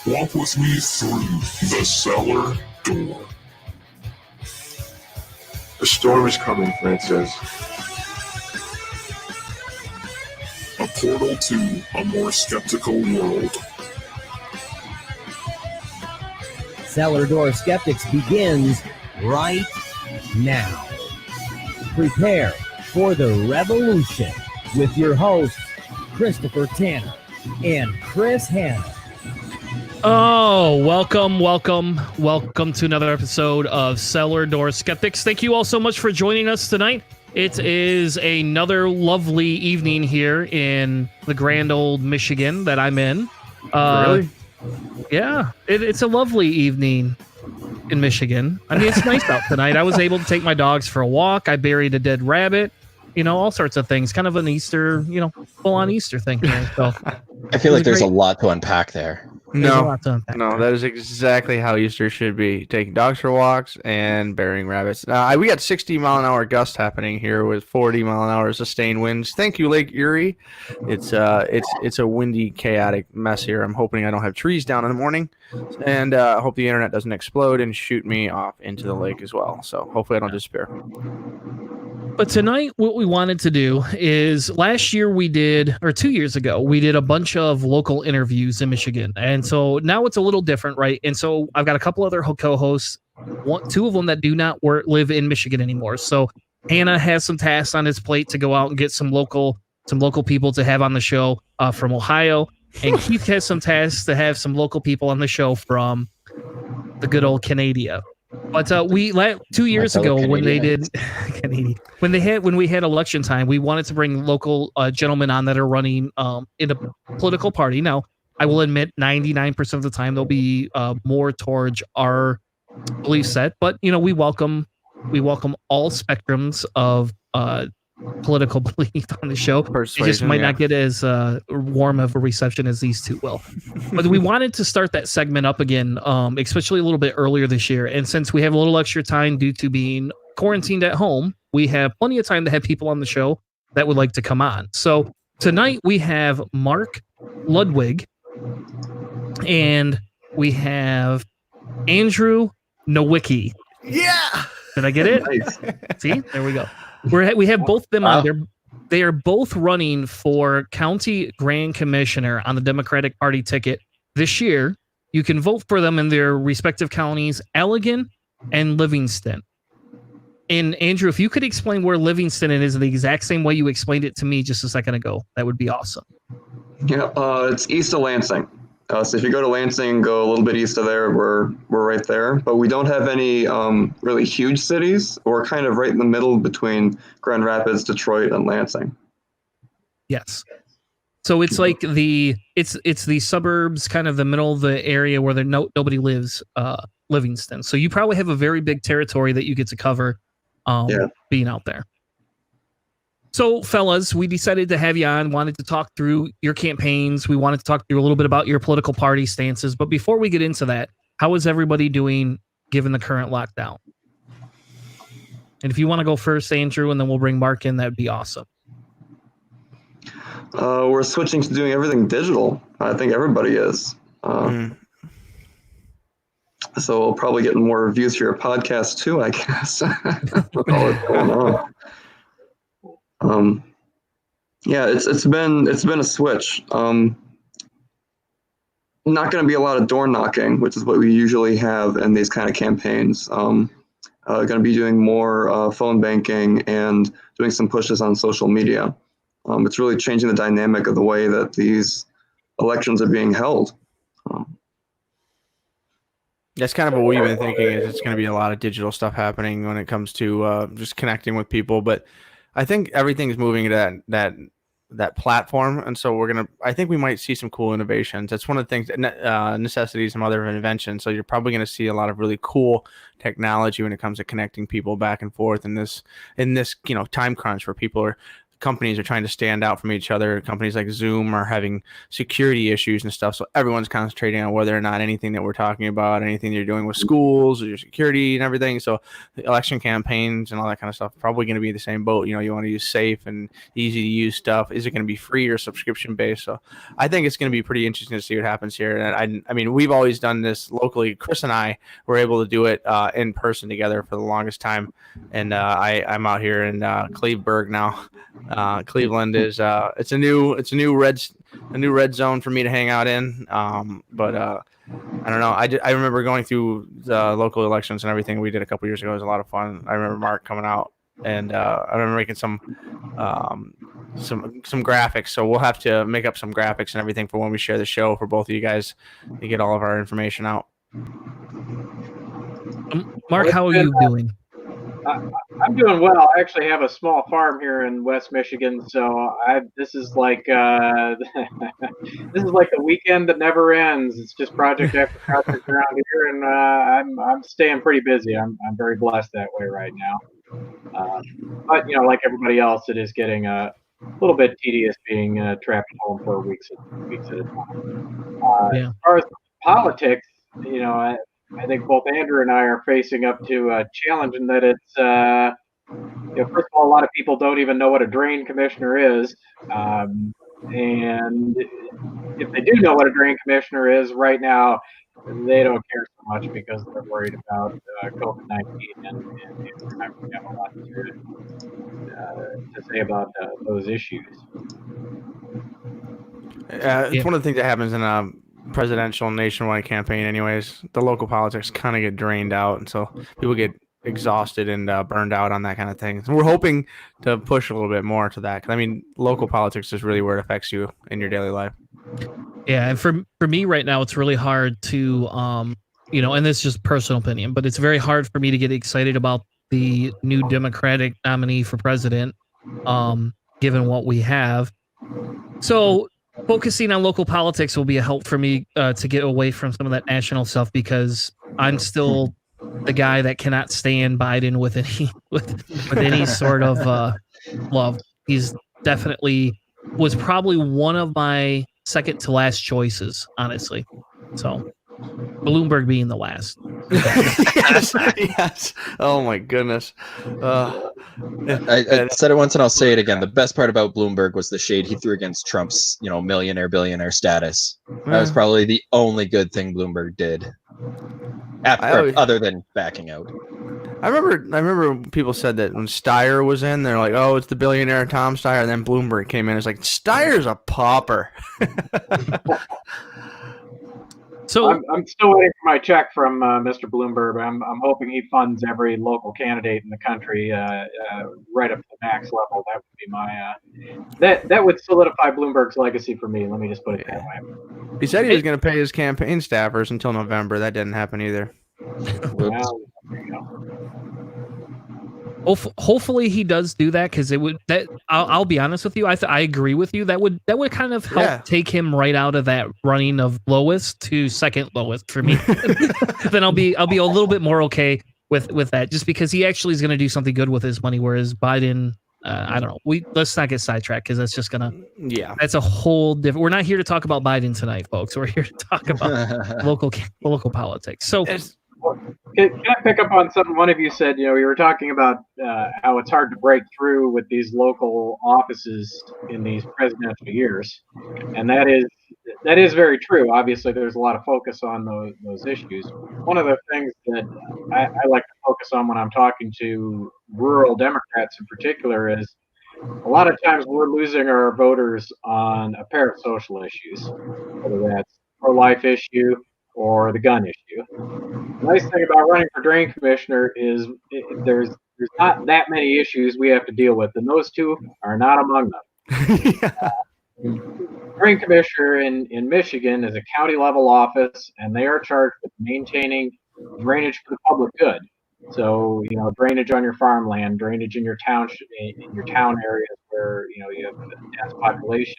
Walk with me through the cellar door. A storm is coming, Francis. A portal to a more skeptical world. Cellar Door Skeptics begins right now. Prepare for the revolution with your hosts, Christopher Tanner and Chris Hanna. Oh, welcome to another episode of Cellar Door Skeptics. Thank you all so much for joining us tonight. It is another lovely evening here in the grand old Michigan that I'm in. Really? Yeah, it's a lovely evening in Michigan. I mean, it's nice out tonight. I was able to take my dogs for a walk. I buried a dead rabbit. You know, all sorts of things. Kind of an Easter, full-on Easter thing here. So I feel like there's a lot to unpack there. No, that is exactly how Easter should be. Taking dogs for walks and burying rabbits. We got 60-mile-an-hour gusts happening here with 40-mile-an-hour sustained winds. Thank you, Lake Erie. It's a windy, chaotic mess here. I'm hoping I don't have trees down in the morning, and I hope the internet doesn't explode and shoot me off into the lake as well. So hopefully I don't disappear. But tonight, what we wanted to do is 2 years ago, we did a bunch of local interviews in Michigan. And so now it's a little different, right? And so I've got a couple other co-hosts, two of them that do not live in Michigan anymore. So Hannah has some tasks on his plate to go out and get some local people to have on the show from Ohio. And Keith has some tasks to have some local people on the show from the good old Canada. But 2 years ago, when they did when we had election time, we wanted to bring local gentlemen on that are running in a political party. Now, I will admit, 99% of the time they'll be more towards our belief set. But we welcome all spectrums of political belief on the show. It just might not get as warm of a reception as these two will. But we wanted to start that segment up again, especially a little bit earlier this year. And since we have a little extra time due to being quarantined at home, we have plenty of time to have people on the show that would like to come on. So tonight we have Mark Ludwig and we have Andrew Nowicki. Yeah! Did I get it? Nice. See? There we go. We have both of them on there. They are both running for county grand commissioner on the Democratic Party ticket this year. You can vote for them in their respective counties, Allegan and Livingston. And Andrew, if you could explain where Livingston is in the exact same way you explained it to me just a second ago, that would be awesome. Yeah, it's east of Lansing. So if you go to Lansing, go a little bit east of there, we're right there. But we don't have any really huge cities. We're kind of right in the middle between Grand Rapids, Detroit, and Lansing. Yes. So it's like it's the suburbs, kind of the middle of the area where nobody lives, Livingston. So you probably have a very big territory that you get to cover being out there. So, fellas, we decided to have you on, wanted to talk through your campaigns. We wanted to talk through a little bit about your political party stances. But before we get into that, how is everybody doing given the current lockdown? And if you want to go first, Andrew, and then we'll bring Mark in, that'd be awesome. We're switching to doing everything digital. I think everybody is. So we'll probably get more reviews for your podcast too, I guess. With all that's going on. It's been a switch. Not going to be a lot of door knocking, which is what we usually have in these kind of campaigns. Going to be doing more phone banking and doing some pushes on social media. It's really changing the dynamic of the way that these elections are being held. That's kind of what we've been thinking. Is it's going to be a lot of digital stuff happening when it comes to just connecting with people, but I think everything's moving to that platform, and so I think we might see some cool innovations. That's one of the things that necessitates some other inventions. So you're probably going to see a lot of really cool technology when it comes to connecting people back and forth in this time crunch where people are companies are trying to stand out from each other. Companies like Zoom are having security issues and stuff. So everyone's concentrating on whether or not anything that we're talking about, anything you're doing with schools or your security and everything. So the election campaigns and all that kind of stuff, probably going to be the same boat. You know, you want to use safe and easy to use stuff. Is it going to be free or subscription based? So I think it's going to be pretty interesting to see what happens here. And I mean, we've always done this locally. Chris and I were able to do it in person together for the longest time. And I'm out here in Cleveburg now. Cleveland is it's a new red zone for me to hang out in. But I don't know. I remember going through the local elections and everything we did a couple years ago. It was a lot of fun. I remember Mark coming out, and I remember making some graphics. So we'll have to make up some graphics and everything for when we share the show for both of you guys to get all of our information out. Mark, how are you doing? I'm doing well. I actually have a small farm here in West Michigan, so this is like this is like the weekend that never ends. It's just project after project around here, and I'm staying pretty busy. I'm very blessed that way right now. But you know, like everybody else, it is getting a little bit tedious being trapped at home for weeks at a time. Yeah. As far as politics, you know, I think both Andrew and I are facing up to a challenge in that it's, you know, first of all, a lot of people don't even know what a drain commissioner is. And if they do know what a drain commissioner is right now, they don't care so much because they're worried about COVID-19 and they're not going to have a lot to say about those issues. It's one of the things that happens in a presidential nationwide campaign anyways. The local politics kind of get drained out, and so people get exhausted and burned out on that kind of thing. So we're hoping to push a little bit more to that, because I mean, local politics is really where it affects you in your daily life. Yeah, and for me right now, it's really hard to you know, and this is just personal opinion, but it's very hard for me to get excited about the new Democratic nominee for president, given what we have. So focusing on local politics will be a help for me to get away from some of that national stuff, because I'm still the guy that cannot stand Biden with any sort of love. He's definitely was probably one of my second to last choices, honestly. So Bloomberg being the last. Yes. Oh my goodness. I said it once and I'll say it again. The best part about Bloomberg was the shade he threw against Trump's, you know, billionaire status. That was probably the only good thing Bloomberg did, other than backing out. I remember people said that when Steyer was in, they're like, "Oh, it's the billionaire Tom Steyer." And then Bloomberg came in. It's like, Steyer's a pauper. So I'm still waiting for my check from Mr. Bloomberg. I'm hoping he funds every local candidate in the country right up to the max level. That would be my that would solidify Bloomberg's legacy for me. Let me just put it that way. He said he was going to pay his campaign staffers until November. That didn't happen either. Well, there you go. Hopefully he does do that, because it would. That I'll be honest with you. I agree with you. That would kind of help take him right out of that running of lowest to second lowest for me. Then I'll be a little bit more okay with that, just because he actually is going to do something good with his money. Whereas Biden, I don't know. Let's not get sidetracked, because that's just gonna. Yeah, that's a whole different. We're not here to talk about Biden tonight, folks. We're here to talk about local politics. So. Can I pick up on something one of you said? You know, you were talking about how it's hard to break through with these local offices in these presidential years, and that is very true. Obviously, there's a lot of focus on those issues. One of the things that I like to focus on when I'm talking to rural Democrats in particular is a lot of times we're losing our voters on a pair of social issues, whether that's a pro-life issue or the gun issue. The nice thing about running for drain commissioner is there's not that many issues we have to deal with, and those two are not among them. Drain commissioner in Michigan is a county level office, and they are charged with maintaining drainage for the public good. So, you know, drainage on your farmland, drainage in your town areas where, you know, you have a dense population,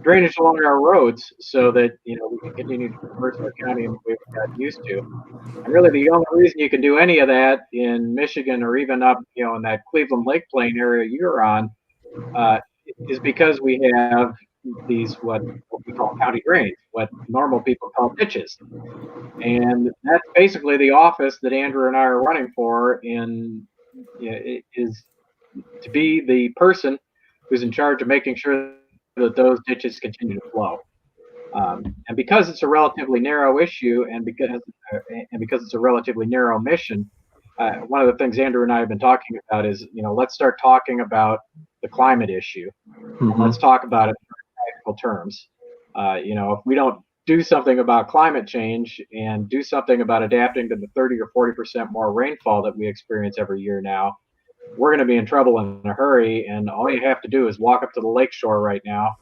drainage along our roads so that, you know, we can continue to traverse our county in the way we got used to. And really the only reason you can do any of that in Michigan or even up, you know, in that Cleveland Lake Plain area you're on, is because we have these what we call county drains, what normal people call ditches, and that's basically the office that Andrew and I are running for. Is to be the person who's in charge of making sure that those ditches continue to flow. And because it's a relatively narrow issue, and because it's a relatively narrow mission, one of the things Andrew and I have been talking about is, let's start talking about the climate issue. And let's talk about it in practical terms. If we don't do something about climate change and do something about adapting to the 30 or 40% more rainfall that we experience every year now, we're going to be in trouble in a hurry. And all you have to do is walk up to the lakeshore right now,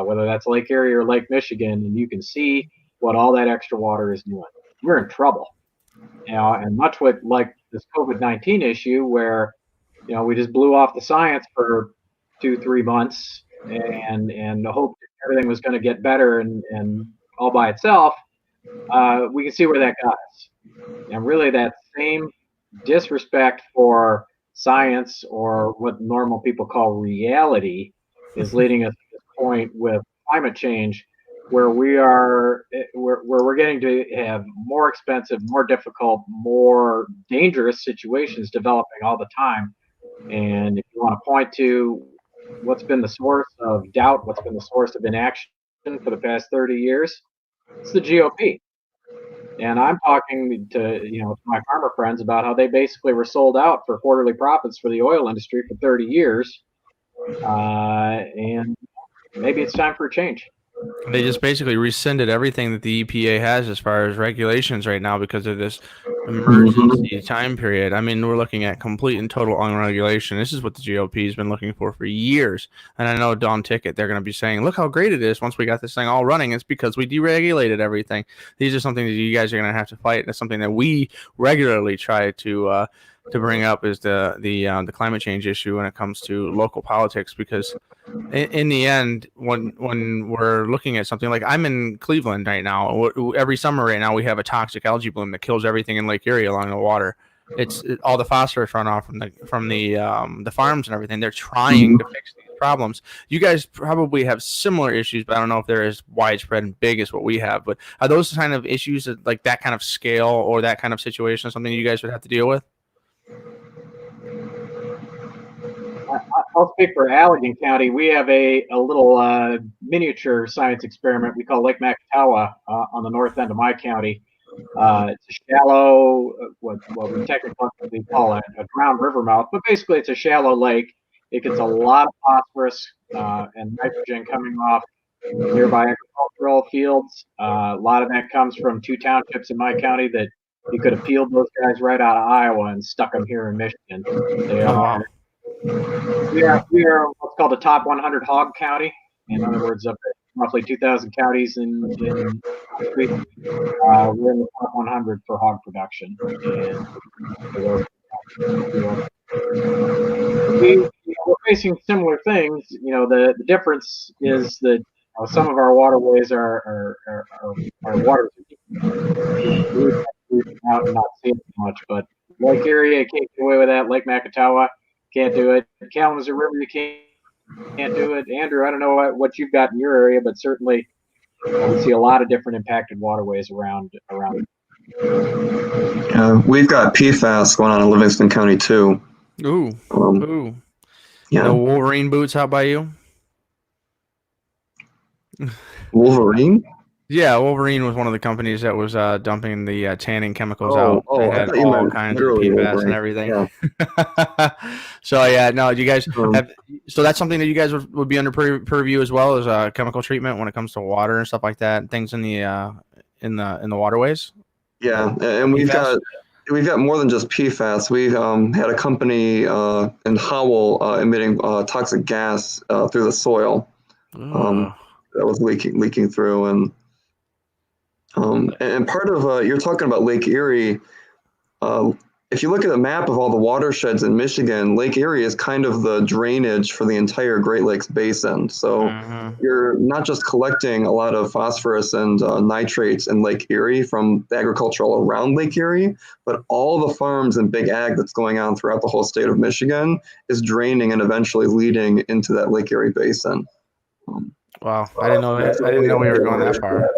whether that's Lake Erie or Lake Michigan, and you can see what all that extra water is doing. We're in trouble. And much like this COVID-19 issue, where we just blew off the science for 2-3 months and hoped everything was going to get better and all by itself, we can see where that got us. And really, that same disrespect for science, or what normal people call reality, is leading us to this point with climate change, where we're getting to have more expensive, more difficult, more dangerous situations developing all the time. And if you want to point to what's been the source of doubt, what's been the source of inaction for the past 30 years, it's the GOP. And I'm talking to my farmer friends about how they basically were sold out for quarterly profits for the oil industry for 30 years, and maybe it's time for a change. They just basically rescinded everything that the EPA has as far as regulations right now because of this emergency time period. I mean, we're looking at complete and total unregulation. This is what the GOP has been looking for years. And I know Dawn Ticket, they're going to be saying, look how great it is once we got this thing all running. It's because we deregulated everything. These are something that you guys are going to have to fight. And it's something that we regularly try to bring up, is the climate change issue when it comes to local politics, because in the end, when we're looking at something like, I'm in Cleveland right now, every summer right now we have a toxic algae bloom that kills everything in Lake Erie along the water. It's all the phosphorus runoff from the farms and everything. They're trying to fix these problems. You guys probably have similar issues, but I don't know if they're as widespread and big as what we have. But are those kind of issues, like that kind of scale or that kind of situation, something you guys would have to deal with? I'll speak for Allegan County. We have a little miniature science experiment we call Lake Macatawa on the north end of my county. It's a shallow, what we technically call a drowned river mouth, but basically it's a shallow lake. It gets a lot of phosphorus and nitrogen coming off nearby agricultural fields. A lot of that comes from 2 townships in my county that you could have peeled those guys right out of Iowa and stuck them here in Michigan. We are what's called a top 100 hog county. In other words, of roughly 2,000 counties in the country, we're in the top 100 for hog production. And we're facing similar things. The difference is that some of our waterways are water out and not seeing much, but Lake Erie, I can't get away with that. Lake Macatawa, can't do it. Kalamazoo River, you can't do it. Andrew, I don't know what you've got in your area, but certainly we see a lot of different impacted waterways around. We've got PFAS going on in Livingston County too. Ooh. Yeah. No Wolverine boots out by you? Wolverine? Yeah, Wolverine was one of the companies that was dumping the tanning chemicals out. Oh, had all kinds of PFAS and everything. Yeah. So yeah, no, you guys have. So that's something that you guys would be under purview as well as chemical treatment when it comes to water and stuff like that, and things in the waterways. Yeah, and we've got more than just PFAS. We've had a company in Howell emitting toxic gas through the soil. That was leaking through, and part of you're talking about Lake Erie. if you look at a map of all the watersheds in Michigan, Lake Erie is kind of the drainage for the entire Great Lakes Basin. So you're not just collecting a lot of phosphorus and nitrates in Lake Erie from the agricultural around Lake Erie, but all the farms and big ag that's going on throughout the whole state of Michigan is draining and eventually leading into that Lake Erie Basin. Wow, I didn't know that. I didn't know we were going that far.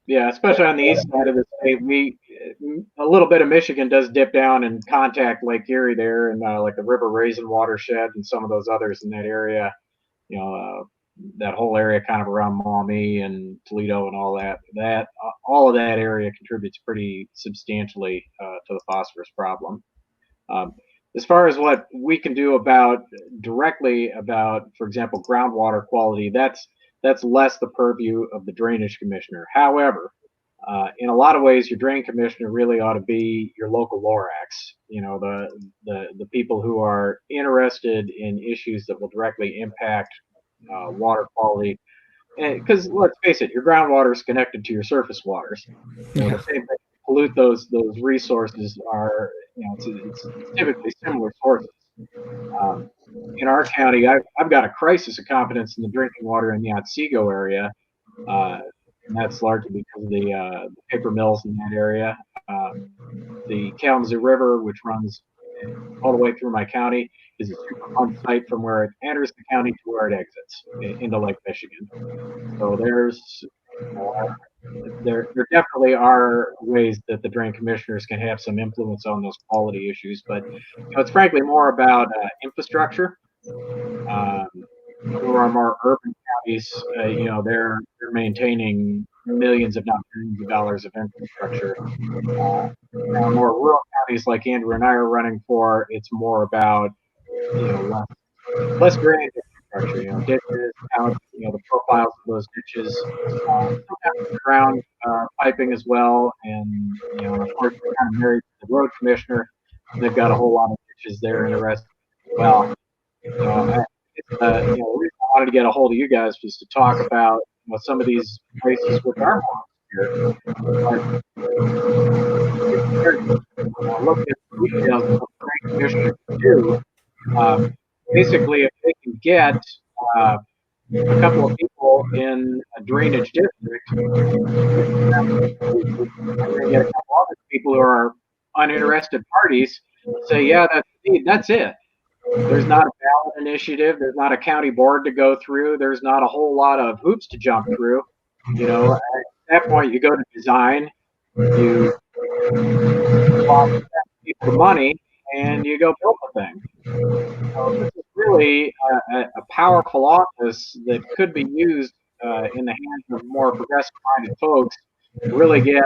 Yeah, especially on the east side of the state, a little bit of Michigan does dip down and contact Lake Erie there, and like the River Raisin watershed and some of those others in that area. That whole area kind of around Maumee and Toledo and all that. All of that area contributes pretty substantially to the phosphorus problem. As far as what we can do directly about, for example, groundwater quality, that's less the purview of the drainage commissioner. However, in a lot of ways, your drain commissioner really ought to be your local Lorax. The people who are interested in issues that will directly impact water quality. Because let's face it, your groundwater is connected to your surface waters. The same thing. Pollute those resources are, it's typically similar sources. In our county, I've got a crisis of confidence in the drinking water in the Otsego area, and that's largely because of the paper mills in that area. The Kalamazoo River, which runs all the way through my county, is a super fun site from where it enters the county to where it exits into Lake Michigan. So there definitely are ways that the drain commissioners can have some influence on those quality issues, but it's frankly more about infrastructure. For our more urban counties, they're maintaining millions, if not billions of dollars of infrastructure. More rural counties like Andrew and I are running for, it's more about less drainage infrastructure, ditches, the profiles of those ditches, sometimes ground piping as well, and of course we're kind of married to the road commissioner. They've got a whole lot of ditches there in the rest as well. The reason I wanted to get a hold of you guys was to talk about some of these places with our here. Looking at the details of what the drain commissioner can do. Basically, if they can get a couple of people in a drainage district, and then get a couple other people who are uninterested parties, say, yeah, that's it. There's not a ballot initiative. There's not a county board to go through. There's not a whole lot of hoops to jump through. At that point, you go to design, you people the money, and you go build the thing. So this is really a powerful office that could be used in the hands of more progressive-minded folks to really get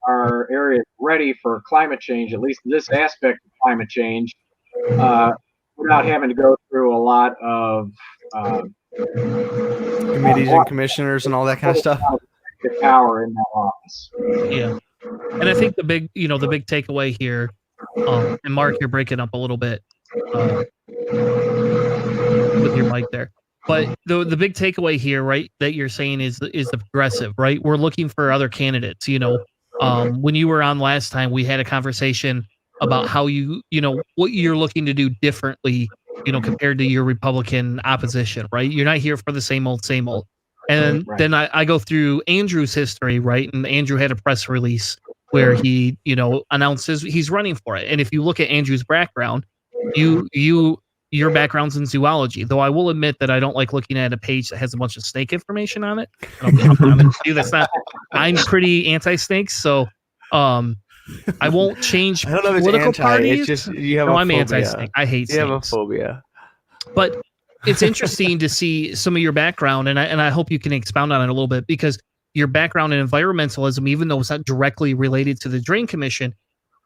our area ready for climate change, at least this aspect of climate change, without having to go through a lot of committees and commissioners and all that kind of stuff. Power in that office. Yeah, and I think the big takeaway here, and Mark, you're breaking up a little bit with your mic there, but the big takeaway here, right, that you're saying is the progressive, right? We're looking for other candidates. When you were on last time, we had a conversation about how what you're looking to do differently, compared to your Republican opposition, right? You're not here for the same old. And then I go through Andrew's history, right? And Andrew had a press release where he, announces he's running for it. And if you look at Andrew's background, your background's in zoology, though I will admit that I don't like looking at a page that has a bunch of snake information on it. I'm pretty anti-snakes, so I won't change I don't know if political it's parties. It's just you have a I'm phobia. anti-snake. I hate snakes. You have a phobia. But it's interesting to see some of your background, and I hope you can expound on it a little bit, because your background in environmentalism, even though it's not directly related to the Drain Commission,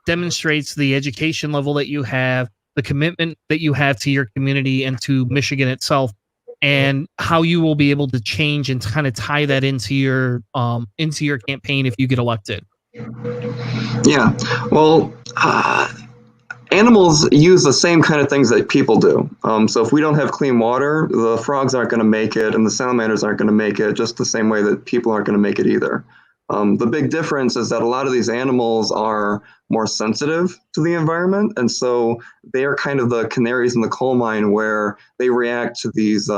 demonstrates the education level that you have, the commitment that you have to your community and to Michigan itself, and how you will be able to change and kind of tie that into your campaign if you get elected. Yeah, well, animals use the same kind of things that people do. So if we don't have clean water, the frogs aren't going to make it, and the salamanders aren't going to make it, just the same way that people aren't going to make it either. The big difference is that a lot of these animals are more sensitive to the environment, and so they are kind of the canaries in the coal mine where they react to these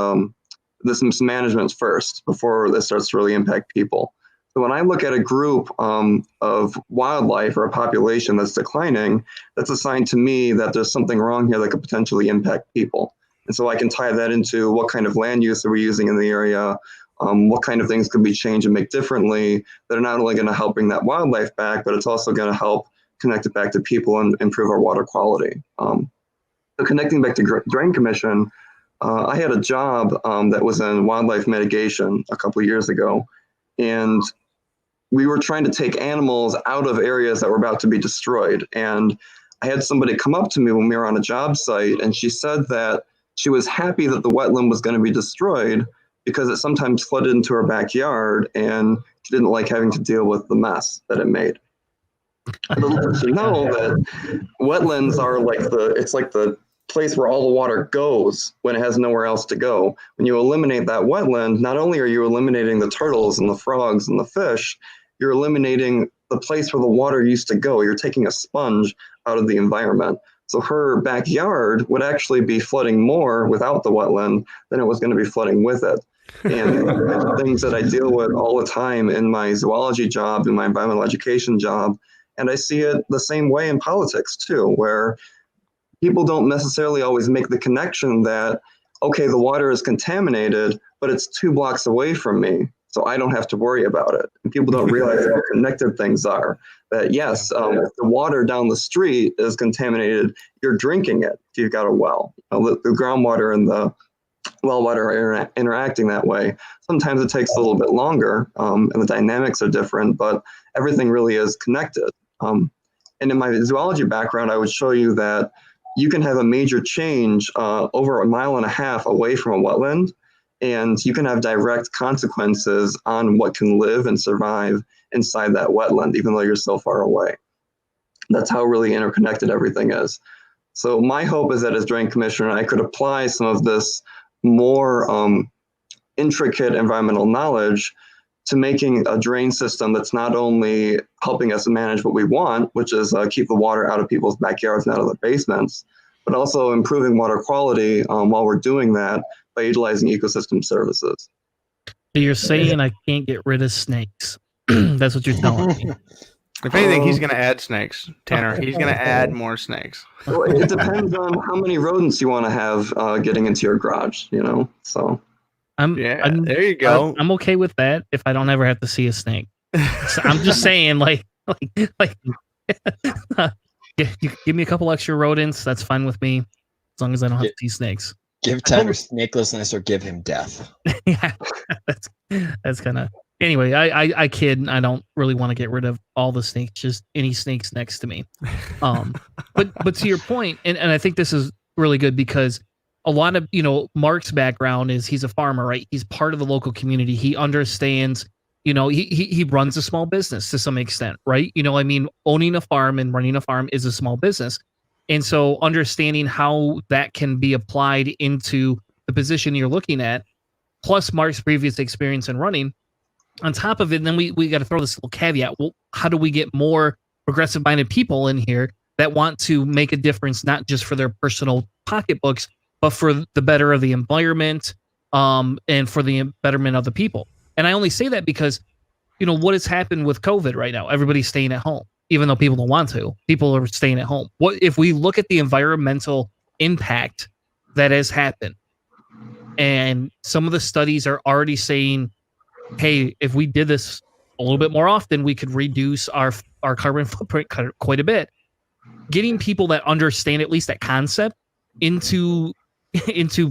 this mismanagement first before this starts to really impact people. So when I look at a group of wildlife or a population that's declining, that's a sign to me that there's something wrong here that could potentially impact people. And so I can tie that into what kind of land use are we using in the area, what kind of things could be changed and make differently that are not only going to help bring that wildlife back, but it's also going to help connect it back to people and improve our water quality. So connecting back to Drain Commission, I had a job that was in wildlife mitigation a couple of years ago, and we were trying to take animals out of areas that were about to be destroyed. And I had somebody come up to me when we were on a job site, and she said that she was happy that the wetland was going to be destroyed because it sometimes flooded into her backyard, and she didn't like having to deal with the mess that it made. Little did she know that wetlands are like the place where all the water goes when it has nowhere else to go. When you eliminate that wetland, not only are you eliminating the turtles and the frogs and the fish, you're eliminating the place where the water used to go. You're taking a sponge out of the environment. So her backyard would actually be flooding more without the wetland than it was going to be flooding with it. And things that I deal with all the time in my zoology job, in my environmental education job, and I see it the same way in politics too, where people don't necessarily always make the connection that, okay, the water is contaminated, but it's 2 blocks away from me, so I don't have to worry about it. And people don't realize how connected things are. That yes, if the water down the street is contaminated, you're drinking it if you've got a well. The groundwater and the well water are interacting that way. Sometimes it takes a little bit longer, and the dynamics are different, but everything really is connected. And in my zoology background, I would show you that you can have a major change over 1.5 miles away from a wetland, and you can have direct consequences on what can live and survive inside that wetland, even though you're so far away. That's how really interconnected everything is. So my hope is that as Drain Commissioner, I could apply some of this more intricate environmental knowledge to making a drain system that's not only helping us manage what we want, which is keep the water out of people's backyards and out of their basements, but also improving water quality while we're doing that by utilizing ecosystem services. So you're saying I can't get rid of snakes. That's what you're telling me. If anything, he's going to add snakes, Tanner. He's going to add more snakes. Well, it depends on how many rodents you want to have getting into your garage, so. There you go. I'm okay with that if I don't ever have to see a snake. So I'm just saying, you give me a couple extra rodents, that's fine with me, as long as I don't have to see snakes. Give Tanner snakelessness or give him death. Yeah, that's kind of. Anyway, I kid. I don't really want to get rid of all the snakes, just any snakes next to me. But to your point, and I think this is really good because a lot of, Mark's background is he's a farmer, right? He's part of the local community. He understands, he runs a small business to some extent, right? Owning a farm and running a farm is a small business. And so understanding how that can be applied into the position you're looking at, plus Mark's previous experience in running, on top of it, then we got to throw this little caveat. Well, how do we get more progressive-minded people in here that want to make a difference, not just for their personal pocketbooks, but for the better of the environment, and for the betterment of the people? And I only say that because, what has happened with COVID right now? Everybody's staying at home, even though people don't want to. People are staying at home. What if we look at the environmental impact that has happened? And some of the studies are already saying, hey, if we did this a little bit more often, we could reduce our carbon footprint quite a bit. Getting people that understand at least that concept into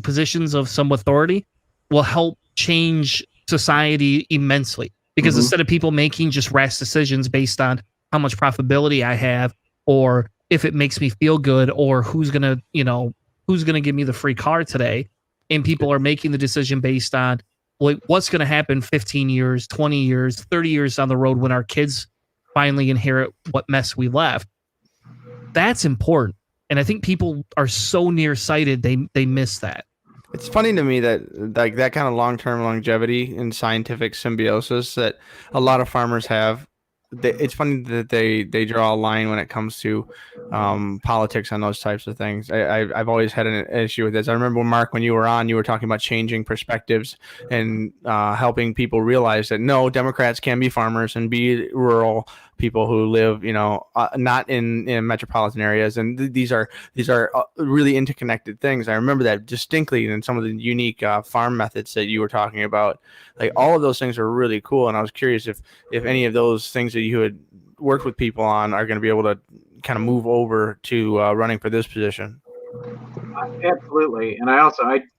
positions of some authority will help change society immensely. Because instead of people making just rash decisions based on how much profitability I have, or if it makes me feel good, or who's gonna give me the free car today, and people are making the decision based on what's going to happen 15 years, 20 years, 30 years down the road when our kids finally inherit what mess we left. That's important. And I think people are so nearsighted, they miss that. It's funny to me that like that kind of long-term longevity and scientific symbiosis that a lot of farmers have. It's funny that they draw a line when it comes to politics and those types of things. I've always had an issue with this. I remember, Mark, when you were on, you were talking about changing perspectives and helping people realize that no, Democrats can be farmers and be rural people who live, not in metropolitan areas, and these are really interconnected things. I remember that distinctly in some of the unique farm methods that you were talking about. Like all of those things are really cool, and I was curious if any of those things that you had worked with people on are going to be able to kind of move over to running for this position. Absolutely, and I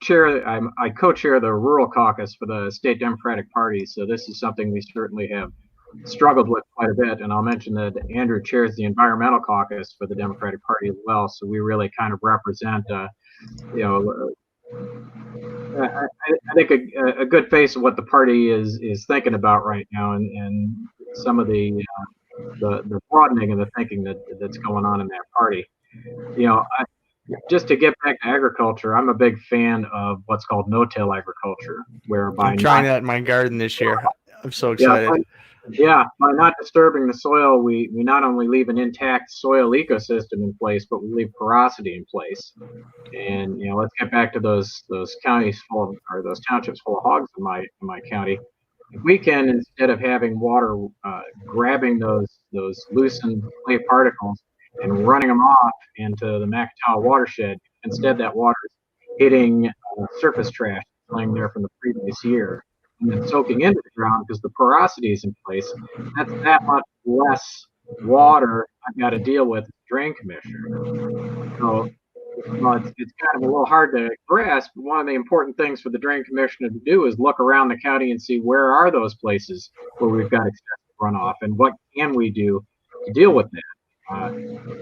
co-chair the rural caucus for the state Democratic Party, so this is something we certainly have struggled with quite a bit. And I'll mention that Andrew chairs the environmental caucus for the Democratic Party as well, so we really kind of represent, I think a good face of what the party is thinking about right now, and some of the broadening of the thinking that's going on in that party. Just to get back to agriculture, I'm a big fan of what's called no-till agriculture, whereby I'm trying that in my garden this year. I'm so excited. By not disturbing the soil, we not only leave an intact soil ecosystem in place, but we leave porosity in place. And let's get back to those counties those townships full of hogs in my county. If we can, instead of having water grabbing those loosened clay particles and running them off into the Macatawa watershed, instead that water is hitting surface trash laying there from the previous year and then soaking into the ground because the porosity is in place. That's that much less water I've got to deal with as drain commissioner. So it's kind of a little hard to grasp. One of the important things for the drain commissioner to do is look around the county and see where are those places where we've got excessive runoff and what can we do to deal with that.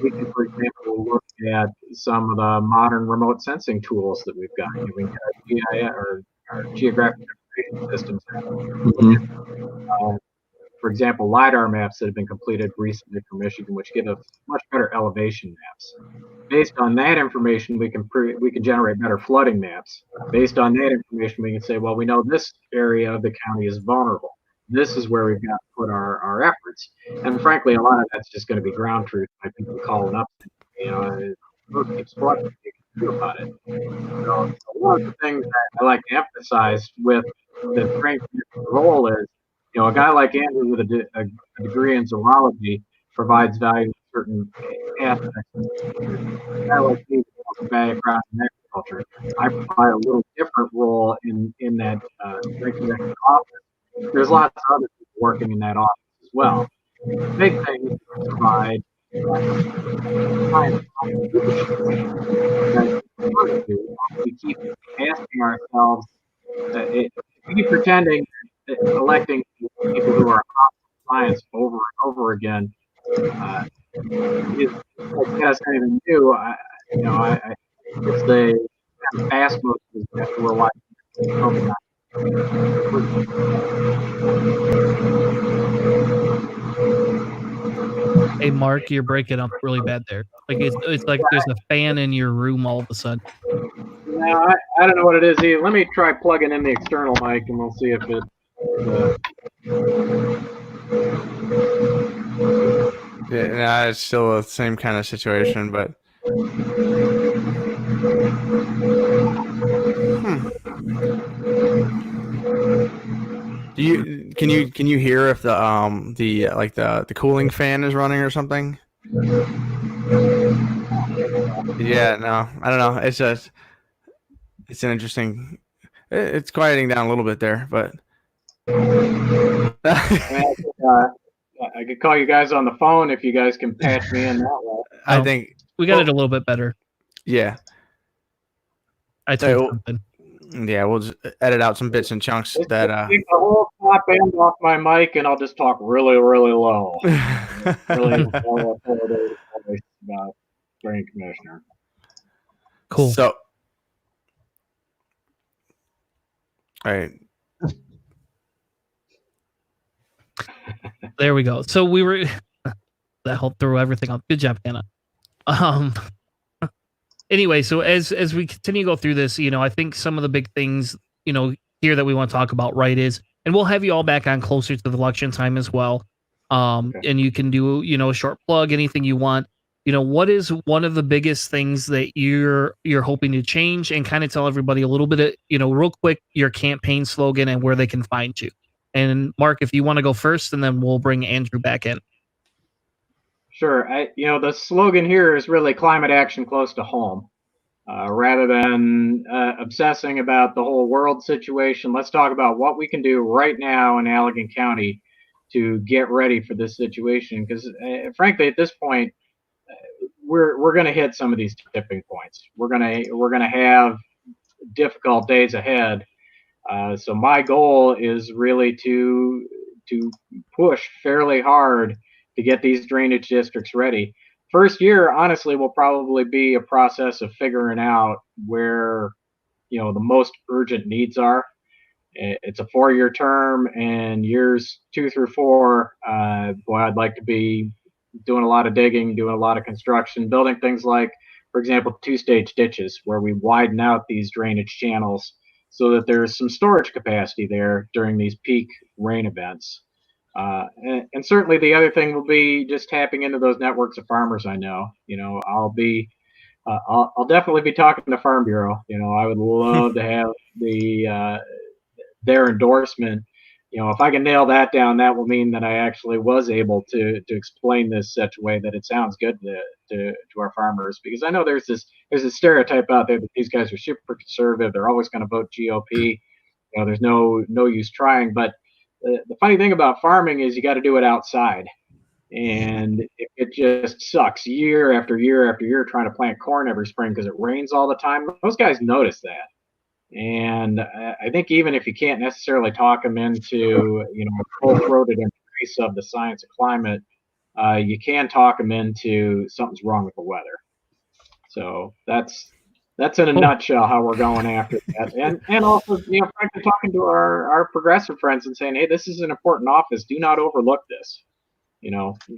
We can, for example, look at some of the modern remote sensing tools that we've got. We've got GIS or geographic information systems. For example, LiDAR maps that have been completed recently for Michigan, which give us much better elevation maps. Based on that information, we can generate better flooding maps. Based on that information, we can say, well, we know this area of the county is vulnerable. This is where we've got to put our efforts. And frankly, a lot of that's just going to be ground truth by people calling up. Keeps flooding. About it. So one of the things that I like to emphasize with the drain commissioner role is, a guy like Andrew with a degree in zoology provides value to certain aspects. A guy like me with a background in agriculture, I provide a little different role in that drain commissioner office. There's lots of other people working in that office as well. The big thing is to provide we keep asking ourselves, we keep pretending that electing people who are science over and over again is like anything new. It's the kind of fast moves that we're watching. Hey, Mark, you're breaking up really bad there. Like it's like there's a fan in your room all of a sudden. No, I don't know what it is either. Let me try plugging in the external mic and we'll see if it. Yeah, it's still the same kind of situation, but. Can you hear if the cooling fan is running or something? Yeah, no, I don't know. It's an interesting. It's quieting down a little bit there, but. I could call you guys on the phone if you guys can patch me in that way. I think we got it a little bit better. Yeah. I told something. Yeah, we'll just edit out some bits and chunks that. Take the whole top end off my mic, and I'll just talk really, really low. Really low about drain commissioner. Cool. So, all right. There we go. So we were that helped throw everything off. Good job, Hannah. anyway, so as we continue to go through this, I think some of the big things, here that we want to talk about, right, is, and we'll have you all back on closer to the election time as well. And you can do, a short plug, anything you want. What is one of the biggest things that you're hoping to change, and kind of tell everybody a little bit of, real quick, your campaign slogan and where they can find you. And Mark, if you want to go first, and then we'll bring Andrew back in. Sure. The slogan here is really climate action close to home. Rather than obsessing about the whole world situation, let's talk about what we can do right now in Allegan County to get ready for this situation. Because frankly, at this point, we're going to hit some of these tipping points. We're gonna have difficult days ahead. So my goal is really to push fairly hard to get these drainage districts ready. First year, honestly, will probably be a process of figuring out where the most urgent needs are. It's a 4-year term, and years 2 through 4, boy, I'd like to be doing a lot of digging, doing a lot of construction, building things like, for example, 2-stage ditches where we widen out these drainage channels so that there's some storage capacity there during these peak rain events. And certainly the other thing will be just tapping into those networks of farmers I know. I'll definitely be talking to Farm Bureau. I would love to have their endorsement. If I can nail that down, that will mean that I actually was able to explain this such a way that it sounds good to our farmers. Because I know there's this stereotype out there that these guys are super conservative. They're always going to vote GOP. There's no use trying. But the funny thing about farming is you got to do it outside. And it just sucks year after year after year trying to plant corn every spring because it rains all the time. Those guys notice that. And I think even if you can't necessarily talk them into, a full-throated embrace of the science of climate, you can talk them into something's wrong with the weather. So that's in a nutshell how we're going after that. And also, frankly, talking to our progressive friends and saying, hey, this is an important office. Do not overlook this.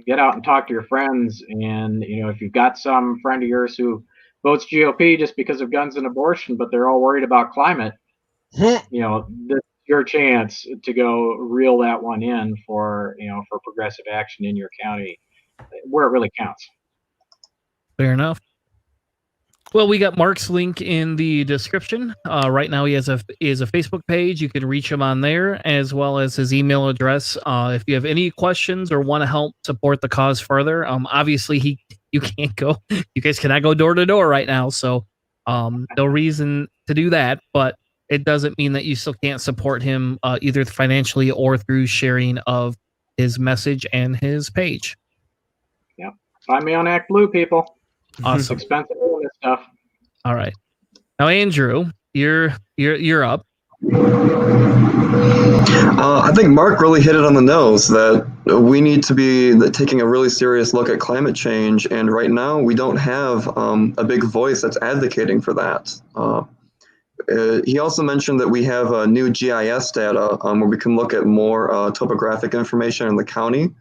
Get out and talk to your friends. And, if you've got some friend of yours who votes GOP just because of guns and abortion, but they're all worried about climate, this is your chance to go reel that one in for progressive action in your county where it really counts. Fair enough. Well, we got Mark's link in the description. Right now, he has a Facebook page. You can reach him on there, as well as his email address. If you have any questions or want to help support the cause further, obviously you can't go. You guys cannot go door to door right now, so no reason to do that. But it doesn't mean that you still can't support him either financially or through sharing of his message and his page. Yep. Find me on Act Blue, people. Awesome. It's expensive doing this stuff. All right. Now, Andrew, you're up. I think Mark really hit it on the nose that we need to be taking a really serious look at climate change. And right now, we don't have a big voice that's advocating for that. He also mentioned that we have new GIS data where we can look at more topographic information in the county.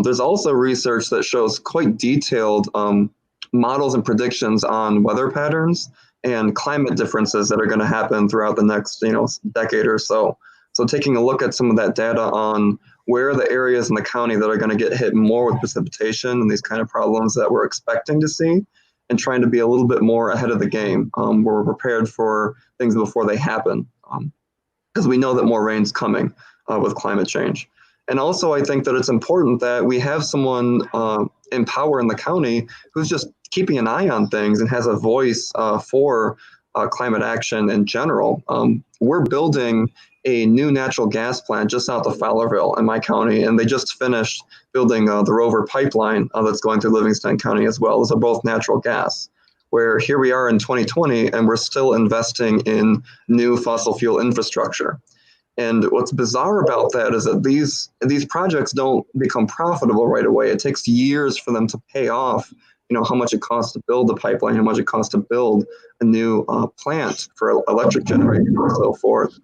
There's also research that shows quite detailed models and predictions on weather patterns and climate differences that are going to happen throughout the next decade or so. So taking a look at some of that data on where are the areas in the county that are going to get hit more with precipitation and these kind of problems that we're expecting to see, and trying to be a little bit more ahead of the game where we're prepared for things before they happen, because we know that more rain's coming with climate change. And also, I think that it's important that we have someone in power in the county who's just keeping an eye on things and has a voice for climate action in general. We're building a new natural gas plant just south of Fowlerville in my county, and they just finished building the Rover pipeline that's going through Livingston County as well. Those are both natural gas, where here we are in 2020, and we're still investing in new fossil fuel infrastructure. And what's bizarre about that is that these projects don't become profitable right away. It takes years for them to pay off, how much it costs to build the pipeline, how much it costs to build a new plant for electric generation and so forth.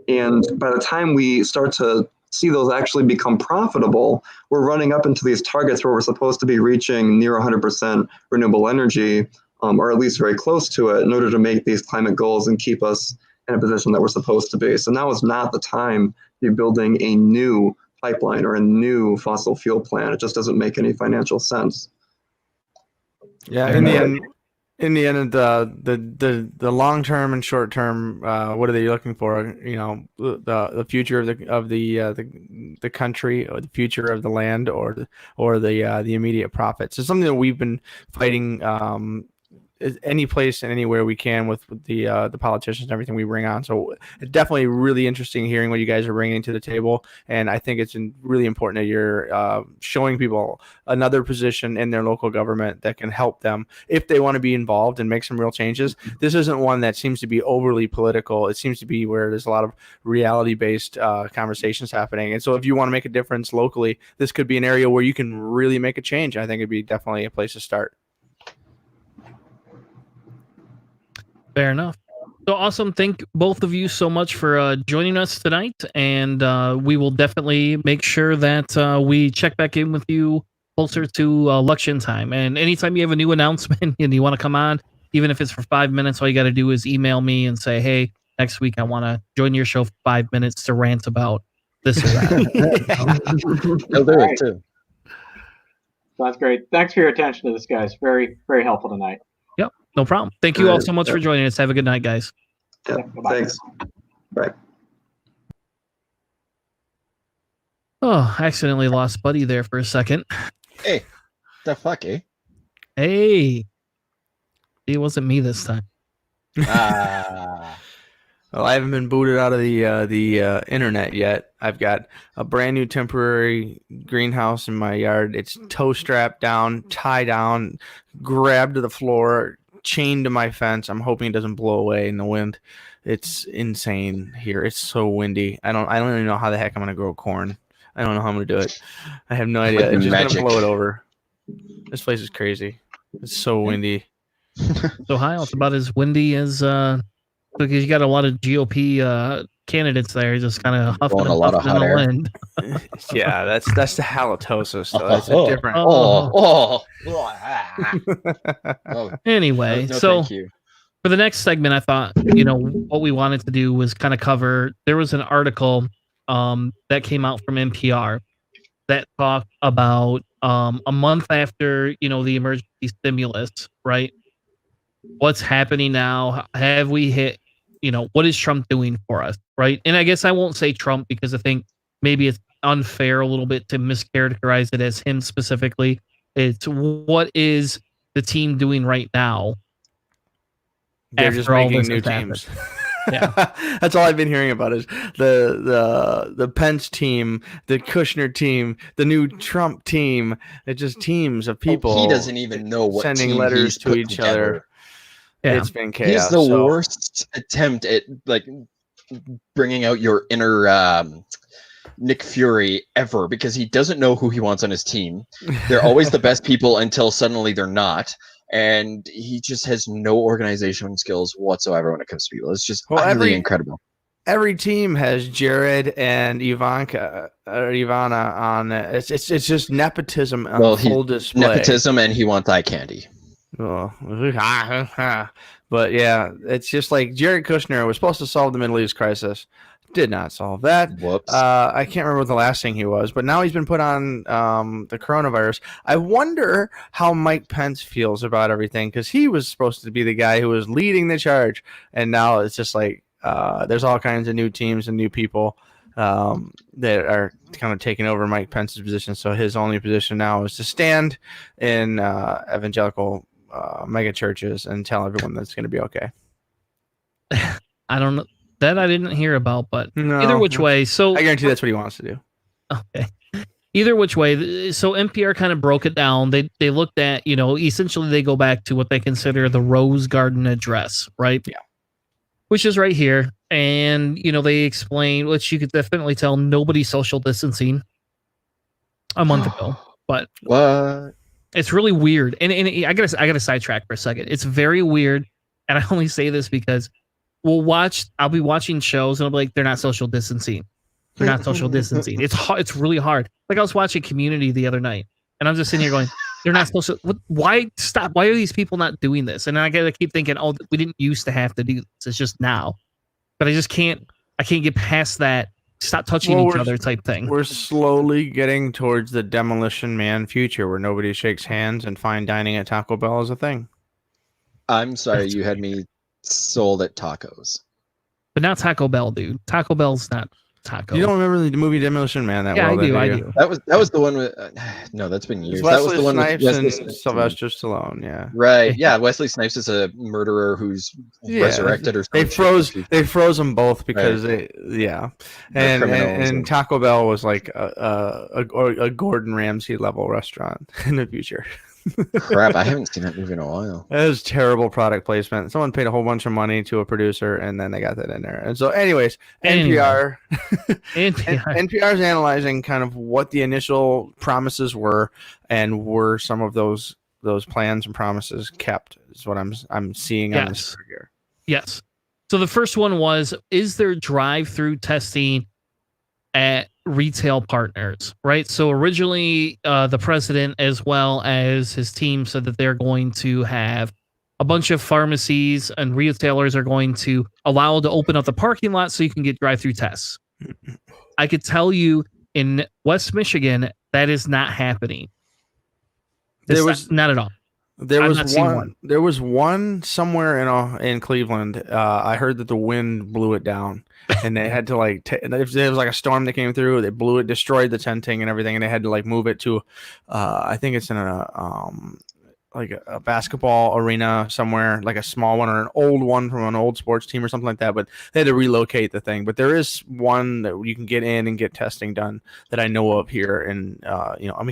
And by the time we start to see those actually become profitable, we're running up into these targets where we're supposed to be reaching near 100% renewable energy or at least very close to it, in order to make these climate goals and keep us in a position that we're supposed to be. So now is not the time to be building a new pipeline or a new fossil fuel plant. It just doesn't make any financial sense. Yeah, in the end, the long term and short term, what are they looking for? You know, the future of the country, or the future of the land, or the immediate profits. It's something that we've been fighting. Any place and anywhere we can with the politicians and everything we bring on. So it's definitely really interesting hearing what you guys are bringing to the table. And I think it's really important that you're showing people another position in their local government that can help them if they want to be involved and make some real changes. This isn't one that seems to be overly political. It seems to be where there's a lot of reality-based conversations happening. And so if you want to make a difference locally, this could be an area where you can really make a change. I think it'd be definitely a place to start. Fair enough. So awesome. Thank both of you so much for joining us tonight. And we will definitely make sure that we check back in with you closer to election time. And anytime you have a new announcement and you want to come on, even if it's for 5 minutes, all you got to do is email me and say, hey, next week I want to join your show for 5 minutes to rant about this or that. He'll do it too. Sounds great. Thanks for your attention to this, guys. Very, very helpful tonight. Yep, no problem. Thank you all so much for joining us. Have a good night, guys. Yeah, thanks. Bye. Oh, I accidentally lost Buddy there for a second. Hey, the fuck, eh? Hey, it wasn't me this time. Well, I haven't been booted out of the internet yet. I've got a brand new temporary greenhouse in my yard. It's toe strapped down, tie down, grabbed to the floor, chained to my fence. I'm hoping it doesn't blow away in the wind. It's insane here. It's so windy. I don't even know how the heck I'm gonna grow corn. I don't know how I'm gonna do it. I have no idea. It's just gonna blow it over. This place is crazy. It's so windy. So Ohio, it's about as windy as because you got a lot of GOP candidates there, just kind of huffing and puffing in the wind. Yeah, that's the halitosis. So that's a different. Anyway, so for the next segment, I thought what we wanted to do was kind of cover. There was an article that came out from NPR that talked about a month after the emergency stimulus, right? What's happening now? Have we hit? What is Trump doing for us, right? And I guess I won't say Trump because I think maybe it's unfair a little bit to mischaracterize it as him specifically. It's what is the team doing right now? They're just making new teams. Yeah, that's all I've been hearing about is the Pence team, the Kushner team, the new Trump team. It's just teams of people. He doesn't even know what sending team letters he's to each other. Yeah. It's been chaos. He's the worst attempt at bringing out your inner Nick Fury ever, because he doesn't know who he wants on his team. They're always the best people until suddenly they're not. And he just has no organization skills whatsoever when it comes to people. It's just utterly incredible. Every team has Jared and Ivana on it. It's just nepotism on full display. Nepotism, and he wants eye candy. Oh. But yeah, it's just like Jared Kushner was supposed to solve the Middle East crisis. Did not solve that. Whoops. I can't remember what the last thing he was, but now he's been put on the coronavirus. I wonder how Mike Pence feels about everything, because he was supposed to be the guy who was leading the charge, and now it's just like there's all kinds of new teams and new people that are kind of taking over Mike Pence's position. So his only position now is to stand in evangelical mega churches and tell everyone that's going to be okay. I don't know. That I didn't hear about, but either which way. So I guarantee that's what he wants to do. Okay. Either which way. So NPR kind of broke it down. They looked at, essentially they go back to what they consider the Rose Garden Address, right? Yeah. Which is right here. And, they explain, which you could definitely tell nobody's social distancing a month ago. But what? It's really weird. And I gotta sidetrack for a second. It's very weird. And I only say this because I'll be watching shows and I'll be like, they're not social distancing. They're not social distancing. It's really hard. Like I was watching Community the other night and I'm just sitting here going, They're not supposed to. Why stop? Why are these people not doing this? And I gotta keep thinking, oh, we didn't used to have to do this. It's just now. But I just can't. I can't get past that. Stop touching each other type thing. We're slowly getting towards the Demolition Man future, where nobody shakes hands and fine dining at Taco Bell is a thing. I'm sorry, you had me sold at tacos. But not Taco Bell, dude. Taco Bell's not taco. You don't remember the movie Demolition Man that well? I do. That was the one with no, that's been years. Wesley that was the one Snipes with Wesley and Snipes. Sylvester Stallone. Yeah. Right. Yeah. Wesley Snipes is a murderer who's resurrected or something. They froze them both because and Taco Bell was like a Gordon Ramsay level restaurant in the future. Crap, I haven't seen that movie in a while. It was terrible product placement. Someone paid a whole bunch of money to a producer, and then they got that in there. And so, anyways, NPR is analyzing kind of what the initial promises were, and were some of those plans and promises kept. Is what I'm seeing on this here. Yes. So the first one was: is there drive-through testing at retail partners, right? So originally the president as well as his team said that they're going to have a bunch of pharmacies and retailers are going to allow to open up the parking lot so you can get drive-through tests. I could tell you in West Michigan that is not happening. Not at all. There was one somewhere in Cleveland. I heard that the wind blew it down, and they had to if there was like a storm that came through, they blew it, destroyed the tenting and everything, and they had to move it to, I think it's in a basketball arena somewhere, like a small one or an old one from an old sports team or something like that. But they had to relocate the thing. But there is one that you can get in and get testing done that I know of here. And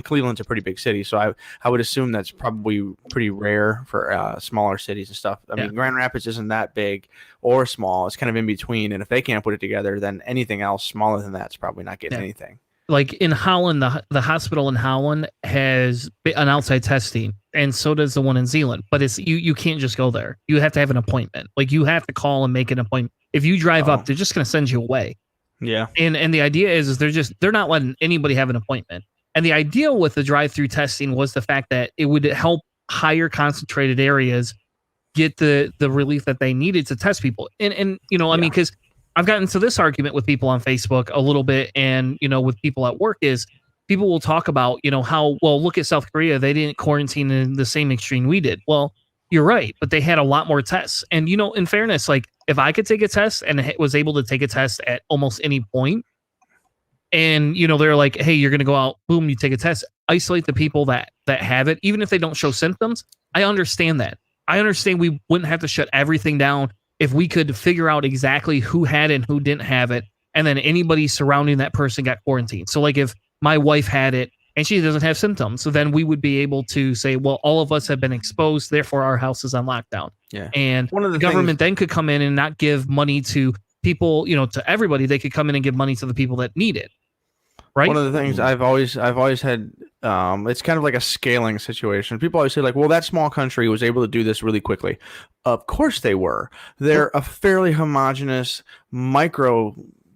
Cleveland's a pretty big city, so I would assume that's probably pretty rare for smaller cities and stuff. I mean, Grand Rapids isn't that big or small; it's kind of in between. And if they can't put it together, then anything else smaller than that's probably not getting anything. Like in Holland, the hospital in Holland has an outside testing, and so does the one in Zealand. But it's you can't just go there. You have to have an appointment. Like you have to call and make an appointment. If you drive up, they're just going to send you away. Yeah. And the idea is they're not letting anybody have an appointment. And the idea with the drive-through testing was the fact that it would help higher concentrated areas get the relief that they needed to test people. And I mean, because I've gotten into this argument with people on Facebook a little bit, and with people at work is people will talk about how, well, look at South Korea, they didn't quarantine in the same extreme we did. Well, you're right, but they had a lot more tests. And in fairness, like if I could take a test and was able to take a test at almost any point, and they're like, hey, you're gonna go out, boom, you take a test, isolate the people that have it, even if they don't show symptoms. I understand that. I understand we wouldn't have to shut everything down if we could figure out exactly who had it and who didn't have it, and then anybody surrounding that person got quarantined. So like if my wife had it and she doesn't have symptoms, so then we would be able to say, well, all of us have been exposed, therefore our house is on lockdown. Yeah. And one of the government then could come in and not give money to people, to everybody. They could come in and give money to the people that need it. Right. One of the things I've always had, it's kind of like a scaling situation. People always say like, well, that small country was able to do this really quickly. Of course they were. They're a fairly homogenous micro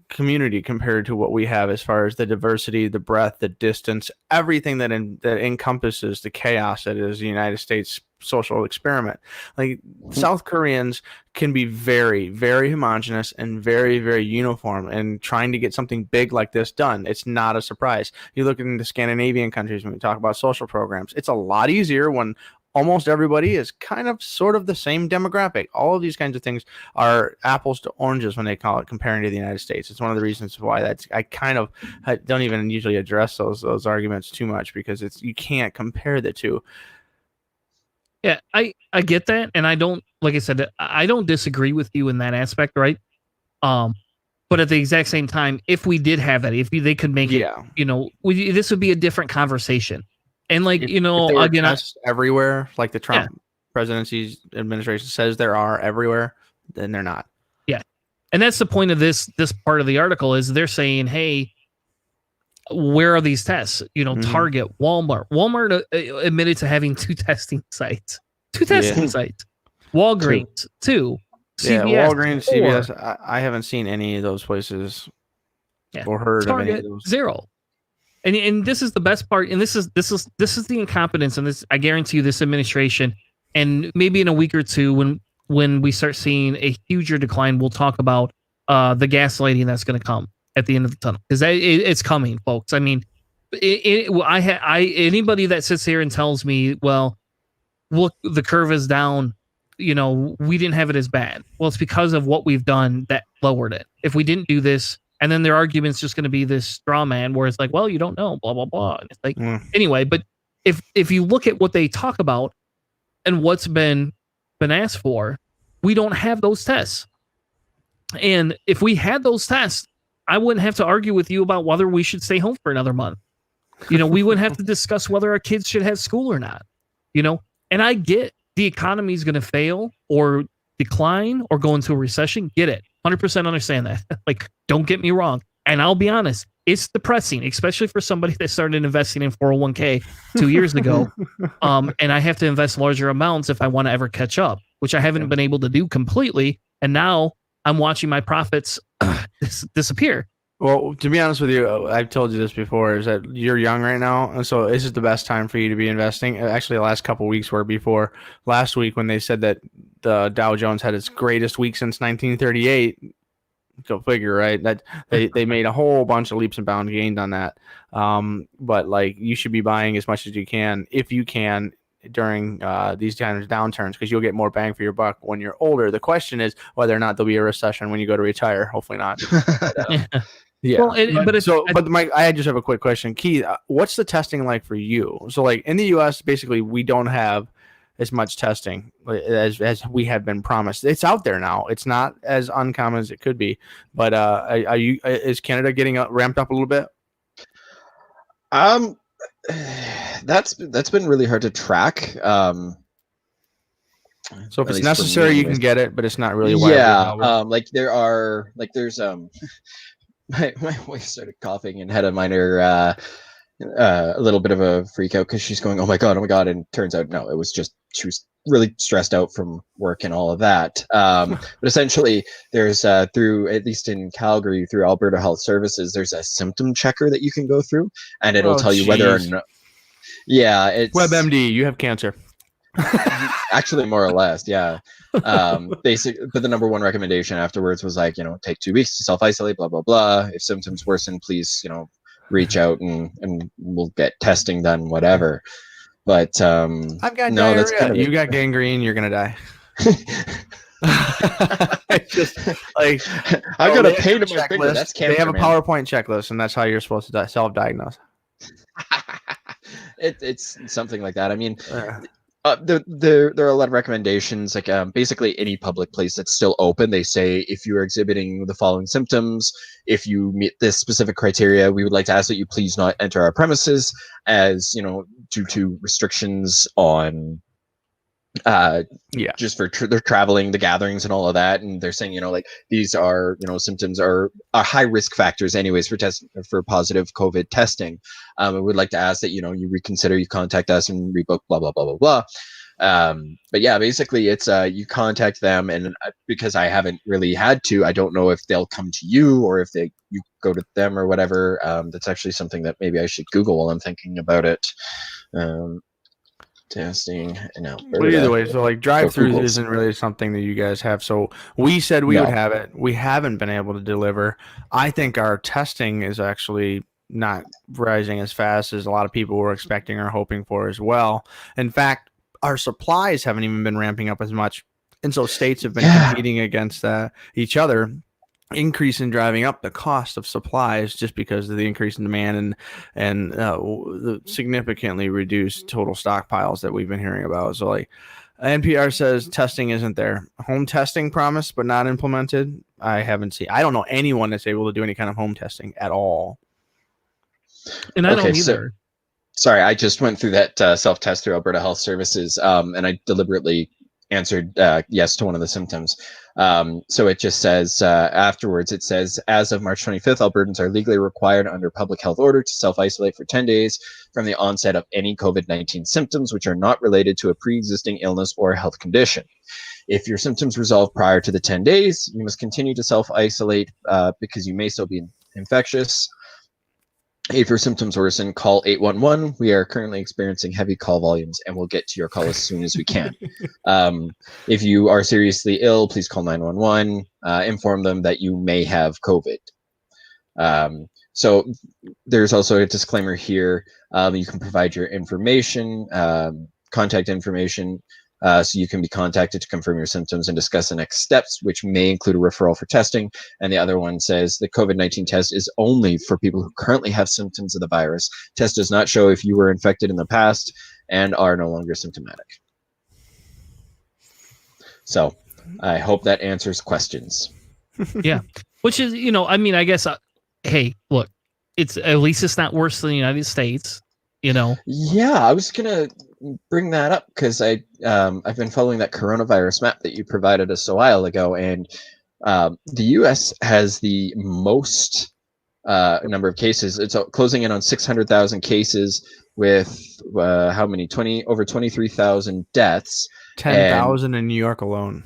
community compared to what we have as far as the diversity, the breadth, the distance, everything that encompasses the chaos that is the United States social experiment. Like South Koreans can be very, very homogenous and very, very uniform, and trying to get something big like this done, it's not a surprise. You look into Scandinavian countries when we talk about social programs, it's a lot easier when almost everybody is kind of sort of the same demographic. All of these kinds of things are apples to oranges when they call it comparing to the United States. It's one of the reasons why I don't even usually address those arguments too much, because you can't compare the two. Yeah, I get that, and I don't, like I said, I don't disagree with you in that aspect, right? But at the exact same time, if we did have that, if they could make it, this would be a different conversation. And like, if again, tests everywhere, like the Trump presidency's administration says there are everywhere, then they're not. Yeah, and that's the point of this part of the article is they're saying, hey, where are these tests? Target, Walmart admitted to having two testing sites. Walgreens, 2. Yeah, CVS, Walgreens, 4. CVS. I haven't seen any of those places or heard Target, of any of those. 0. And this is the best part, and this is the incompetence, and this, I guarantee you, this administration, and maybe in a week or two when we start seeing a huger decline, we'll talk about the gaslighting that's going to come at the end of the tunnel, because it's coming, folks. I mean, anybody that sits here and tells me, well, look, the curve is down, we didn't have it as bad. Well, it's because of what we've done that lowered it. If we didn't do this, and then their argument's just going to be this straw man where it's like, well, you don't know, blah, blah, blah. And it's like, anyway, but if you look at what they talk about and what's been asked for, we don't have those tests. And if we had those tests, I wouldn't have to argue with you about whether we should stay home for another month. We wouldn't have to discuss whether our kids should have school or not. And I get the economy is going to fail or decline or go into a recession. Get it. 100% understand that. Like, don't get me wrong. And I'll be honest, it's depressing, especially for somebody that started investing in 401k 2 years ago. And I have to invest larger amounts if I want to ever catch up, which I haven't been able to do completely. And now I'm watching my profits disappear. Well, to be honest with you, I've told you this before, is that you're young right now, and so this is the best time for you to be investing. Actually, the last couple of weeks were before last week when they said that the Dow Jones had its greatest week since 1938. Go figure, right? That they made a whole bunch of leaps and bounds gained on that. But like, you should be buying as much as you can, if you can, during these kind of downturns, because you'll get more bang for your buck when you're older. The question is whether or not there'll be a recession when you go to retire. Hopefully not. But, yeah. Well, Mike, I just have a quick question. Keith, what's the testing like for you? So like in the US, basically we don't have as much testing as we have been promised. It's out there now. It's not as uncommon as it could be. But is Canada getting ramped up a little bit? That's been really hard to track. So if it's necessary, you can get it, but it's not really there's my wife started coughing and had a minor a little bit of a freak out because she's going, oh my god, and turns out no, it was just she was really stressed out from work and all of that. But essentially there's through, at least in Calgary, through Alberta Health Services, there's a symptom checker that you can go through, and it'll tell you whether or not. Yeah, it's WebMD, you have cancer. Actually, more or less, yeah. Basic, but the number one recommendation afterwards was like, take 2 weeks to self-isolate, blah blah blah. If symptoms worsen, please, reach out and we'll get testing done, whatever. But I've got diarrhea. That's kind of you got gangrene, you're gonna die. It's just like I've got a pain in my finger. That's cancer. They have a PowerPoint checklist, and that's how you're supposed to self-diagnose. It's something like that. I mean, there are a lot of recommendations, like basically any public place that's still open, they say if you are exhibiting the following symptoms, if you meet this specific criteria, we would like to ask that you please not enter our premises, as due to restrictions on just for they're traveling, the gatherings and all of that, and they're saying like these are symptoms are high risk factors anyways for positive COVID testing. We would like to ask that you reconsider, you contact us and rebook, blah blah blah blah blah. But yeah, basically it's you contact them, and because I haven't really had to, I don't know if they'll come to you or if you go to them or whatever. That's actually something that maybe I should Google while I'm thinking about it. Testing in Alberta. But either way, so like drive-throughs isn't really something that you guys have. So we said we would have it. We haven't been able to deliver. I think our testing is actually not rising as fast as a lot of people were expecting or hoping for as well. In fact, our supplies haven't even been ramping up as much. And so states have been competing against each other, increase in driving up the cost of supplies just because of the increase in demand and the significantly reduced total stockpiles that we've been hearing about. So like NPR says testing isn't there. Home testing promised but not implemented. I don't know anyone that's able to do any kind of home testing at all. And I don't either. Sorry, I just went through that self-test through Alberta Health Services, and I deliberately answered yes to one of the symptoms. So it just says afterwards, it says, as of March 25th, Albertans are legally required under public health order to self-isolate for 10 days from the onset of any COVID-19 symptoms which are not related to a pre-existing illness or health condition. If your symptoms resolve prior to the 10 days, you must continue to self-isolate because you may still be infectious. If your symptoms worsen, call 811. We are currently experiencing heavy call volumes and we'll get to your call as soon as we can. If you are seriously ill, please call 911. Inform them that you may have COVID. So there's also a disclaimer here. You can provide your information, contact information, so you can be contacted to confirm your symptoms and discuss the next steps, which may include a referral for testing. And the other one says the COVID-19 test is only for people who currently have symptoms of the virus. Test does not show if you were infected in the past and are no longer symptomatic. So I hope that answers questions. Yeah, which is, I guess, hey, look, at least it's not worse than the United States, Yeah, I was gonna bring that up because I've been following that coronavirus map that you provided us a while ago, and the U.S. has the most number of cases. It's closing in on 600,000 cases with how many? Over 23,000 deaths. 10,000 in New York alone.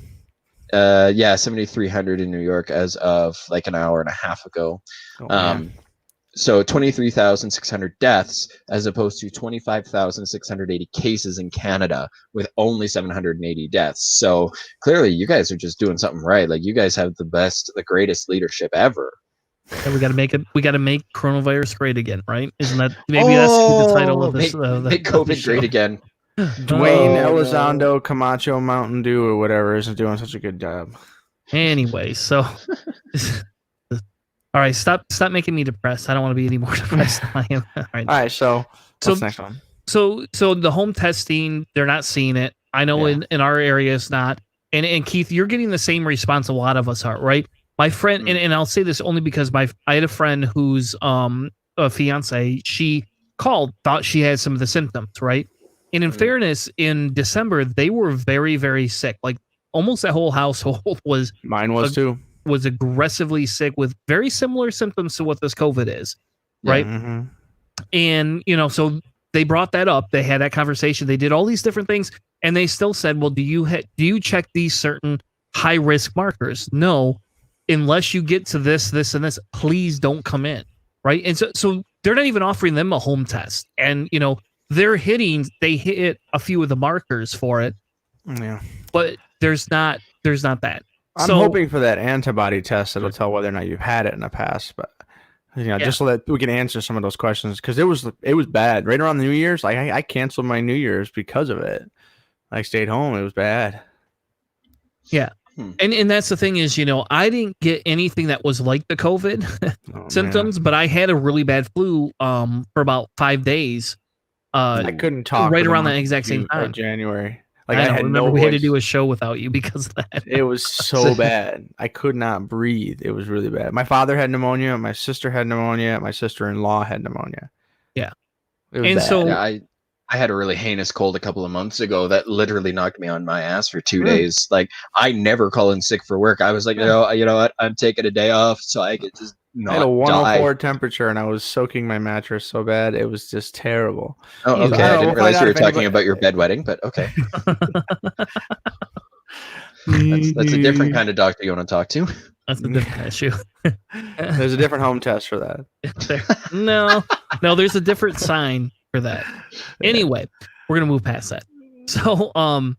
7,300 in New York as of like an hour and a half ago. So 23,600 deaths as opposed to 25,680 cases in Canada with only 780 deaths. So clearly you guys are just doing something right. Like you guys have the greatest leadership ever. And we got to make coronavirus great again, right? Isn't that that's the title of this? Make COVID great again. Dwayne Elizondo Camacho Mountain Dew or whatever isn't doing such a good job. Anyway, so all right, stop making me depressed. I don't want to be any more depressed than I am. All right. So what's next one? So the home testing, they're not seeing it. I know in our area it's not. And Keith, you're getting the same response a lot of us are, right? My friend, and I'll say this only because I had a friend who's a fiance. She called, thought she had some of the symptoms, right? And in fairness, in December they were very, very sick. Like almost that whole household was. Mine was too. Was aggressively sick with very similar symptoms to what this COVID is, right? Mm-hmm. And so they brought that up. They had that conversation. They did all these different things, and they still said, "Well, do you check these certain high risk markers?" No, unless you get to this, and this, please don't come in, right? And so they're not even offering them a home test, and they hit a few of the markers for it, but there's not that. I'm hoping for that antibody test that'll tell whether or not you've had it in the past, but just so that we can answer some of those questions, because it was bad right around the New Year's. Like I canceled my New Year's because of it. I stayed home. It was bad. Yeah, and that's the thing is, I didn't get anything that was like the COVID symptoms, but I had a really bad flu for about 5 days. I couldn't talk right around that exact same time, January. Like I remember we had to do a show without you because of that. It was so bad. I could not breathe. It was really bad. My father had pneumonia. My sister had pneumonia. My sister-in-law had pneumonia. Yeah. It was bad. So I had a really heinous cold a couple of months ago that literally knocked me on my ass for 2 days. Like I never call in sick for work. I was like, you know what? I'm taking a day off so I could just not I had a 104 die. temperature and I was soaking my mattress so bad. It was just terrible. Oh, okay. I didn't realize you were talking about your bedwetting, but okay. That's a different kind of doctor you want to talk to. That's a different issue. There's a different home test for that. No, there's a different sign for that. Anyway, we're gonna move past that. So, so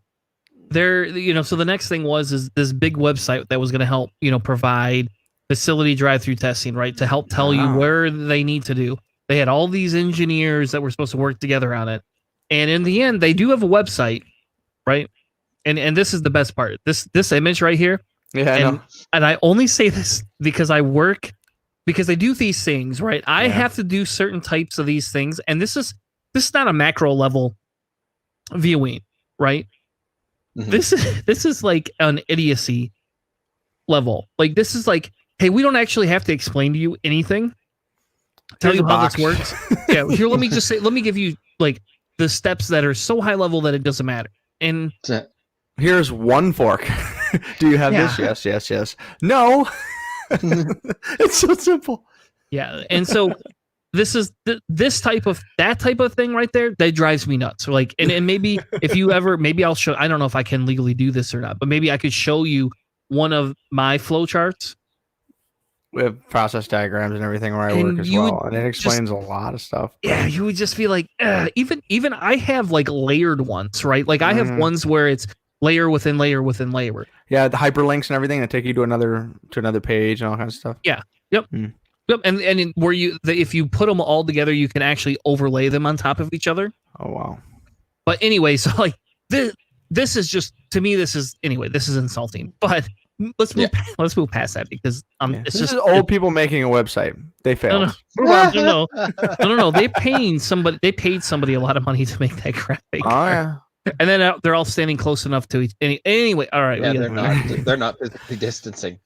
the next thing is this big website that was gonna help, provide facility drive-through testing, right, to help tell you where they need to do. They had all these engineers that were supposed to work together on it, and in the end, they do have a website, right? And this is the best part. This image right here. Yeah, I know. And I only say this because I do these things, right? I have to do certain types of these things, and this is not a macro level viewing, right? Mm-hmm. This is like an idiocy level. Like this is like, hey, we don't actually have to explain to you anything. Tell you how this works. Yeah, here let me give you like the steps that are so high level that it doesn't matter. And here's one fork. Do you have this? Yes. No. It's so simple. Yeah, and so this is that type of thing right there that drives me nuts. So like, and maybe if you ever, maybe I'll show. I don't know if I can legally do this or not, but maybe I could show you one of my flow charts. We have process diagrams and everything where I And work as you well, and it explains a lot of stuff. Yeah, you would just be like, even I have like layered ones, right? Like I have ones where it's layer within layer within layer. Yeah, the hyperlinks and everything that take you to another page and all kinds of stuff. Yeah. Yep. Yep. And where if you put them all together, you can actually overlay them on top of each other. Oh wow. But anyway, so like this is just, to me, this is insulting. But let's move past that, because it's this just is old people making a website. They failed. No. They paid somebody a lot of money to make that graphic. Oh yeah. And then they're all standing close enough to each. Anyway, all right. Yeah, they're not physically distancing.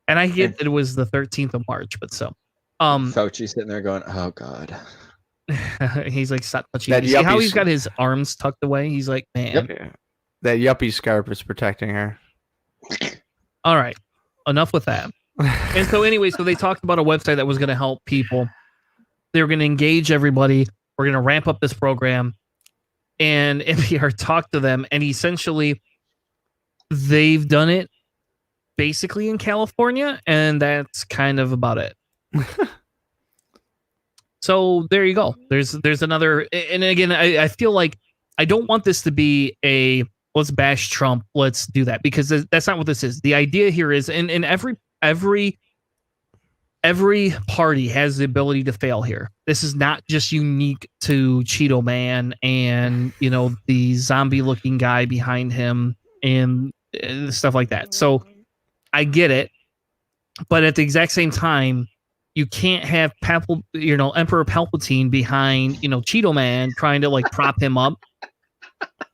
And I get it was the 13th of March, but so Fauci's sitting there going, "Oh God." He's like, stop touching me. See how he's got his arms tucked away? He's like, man. Yeah. That yuppie scarf is protecting her. All right. Enough with that. And so anyway, so they talked about a website that was going to help people. They were going to engage everybody. We're going to ramp up this program. And NPR talked to them, and essentially they've done it basically in California, and that's kind of about it. So there you go. There's another, and again, I feel like I don't want this to be a let's bash Trump, let's do that, because that's not what this is. The idea here is, and every party has the ability to fail here. This is not just unique to Cheeto Man and the zombie looking guy behind him and stuff like that. So I get it, but at the exact same time, you can't have Emperor Palpatine behind Cheeto Man trying to like prop him up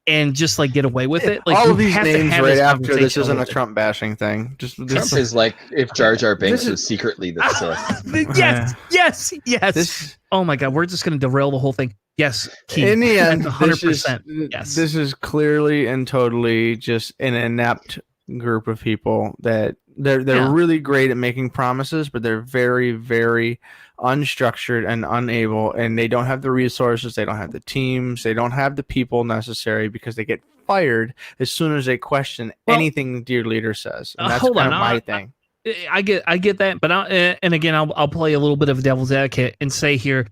and just like get away with it. Like, all of these names right after this isn't a Trump bashing thing. Trump is like if Jar Jar Binks was secretly the Sith. Yes. Oh my God, we're just going to derail the whole thing. Yes, Keith, in the end, 100%. Yes, this is clearly and totally just an inept group of people that they're really great at making promises, but they're very, very unstructured and unable, and they don't have the resources, they don't have the teams, they don't have the people necessary, because they get fired as soon as they question anything your leader says. And that's kind of my thing. I get that, but I'll play a little bit of devil's advocate and say here,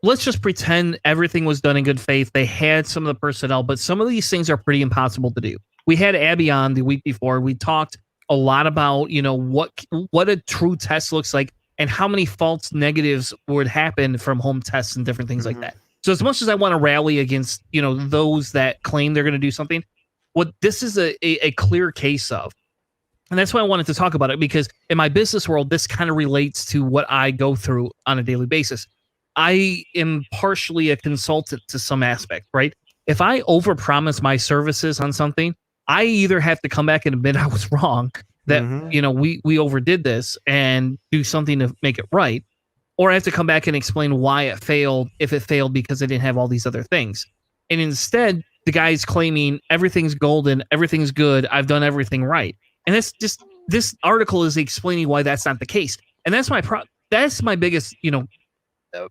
let's just pretend everything was done in good faith. They had some of the personnel, but some of these things are pretty impossible to do. We had Abby on the week before. We talked a lot about what a true test looks like and how many false negatives would happen from home tests and different things like that. So as much as I want to rally against those that claim they're going to do something, what this is a clear case of, and that's why I wanted to talk about it, because in my business world, this kind of relates to what I go through on a daily basis. I am partially a consultant to some aspect, right? If I overpromise my services on something, I either have to come back and admit I was wrong, that we overdid this and do something to make it right, or I have to come back and explain why it failed, if it failed because I didn't have all these other things. And instead, the guy's claiming everything's golden, everything's good, I've done everything right. And that's just, this article is explaining why that's not the case. And that's my biggest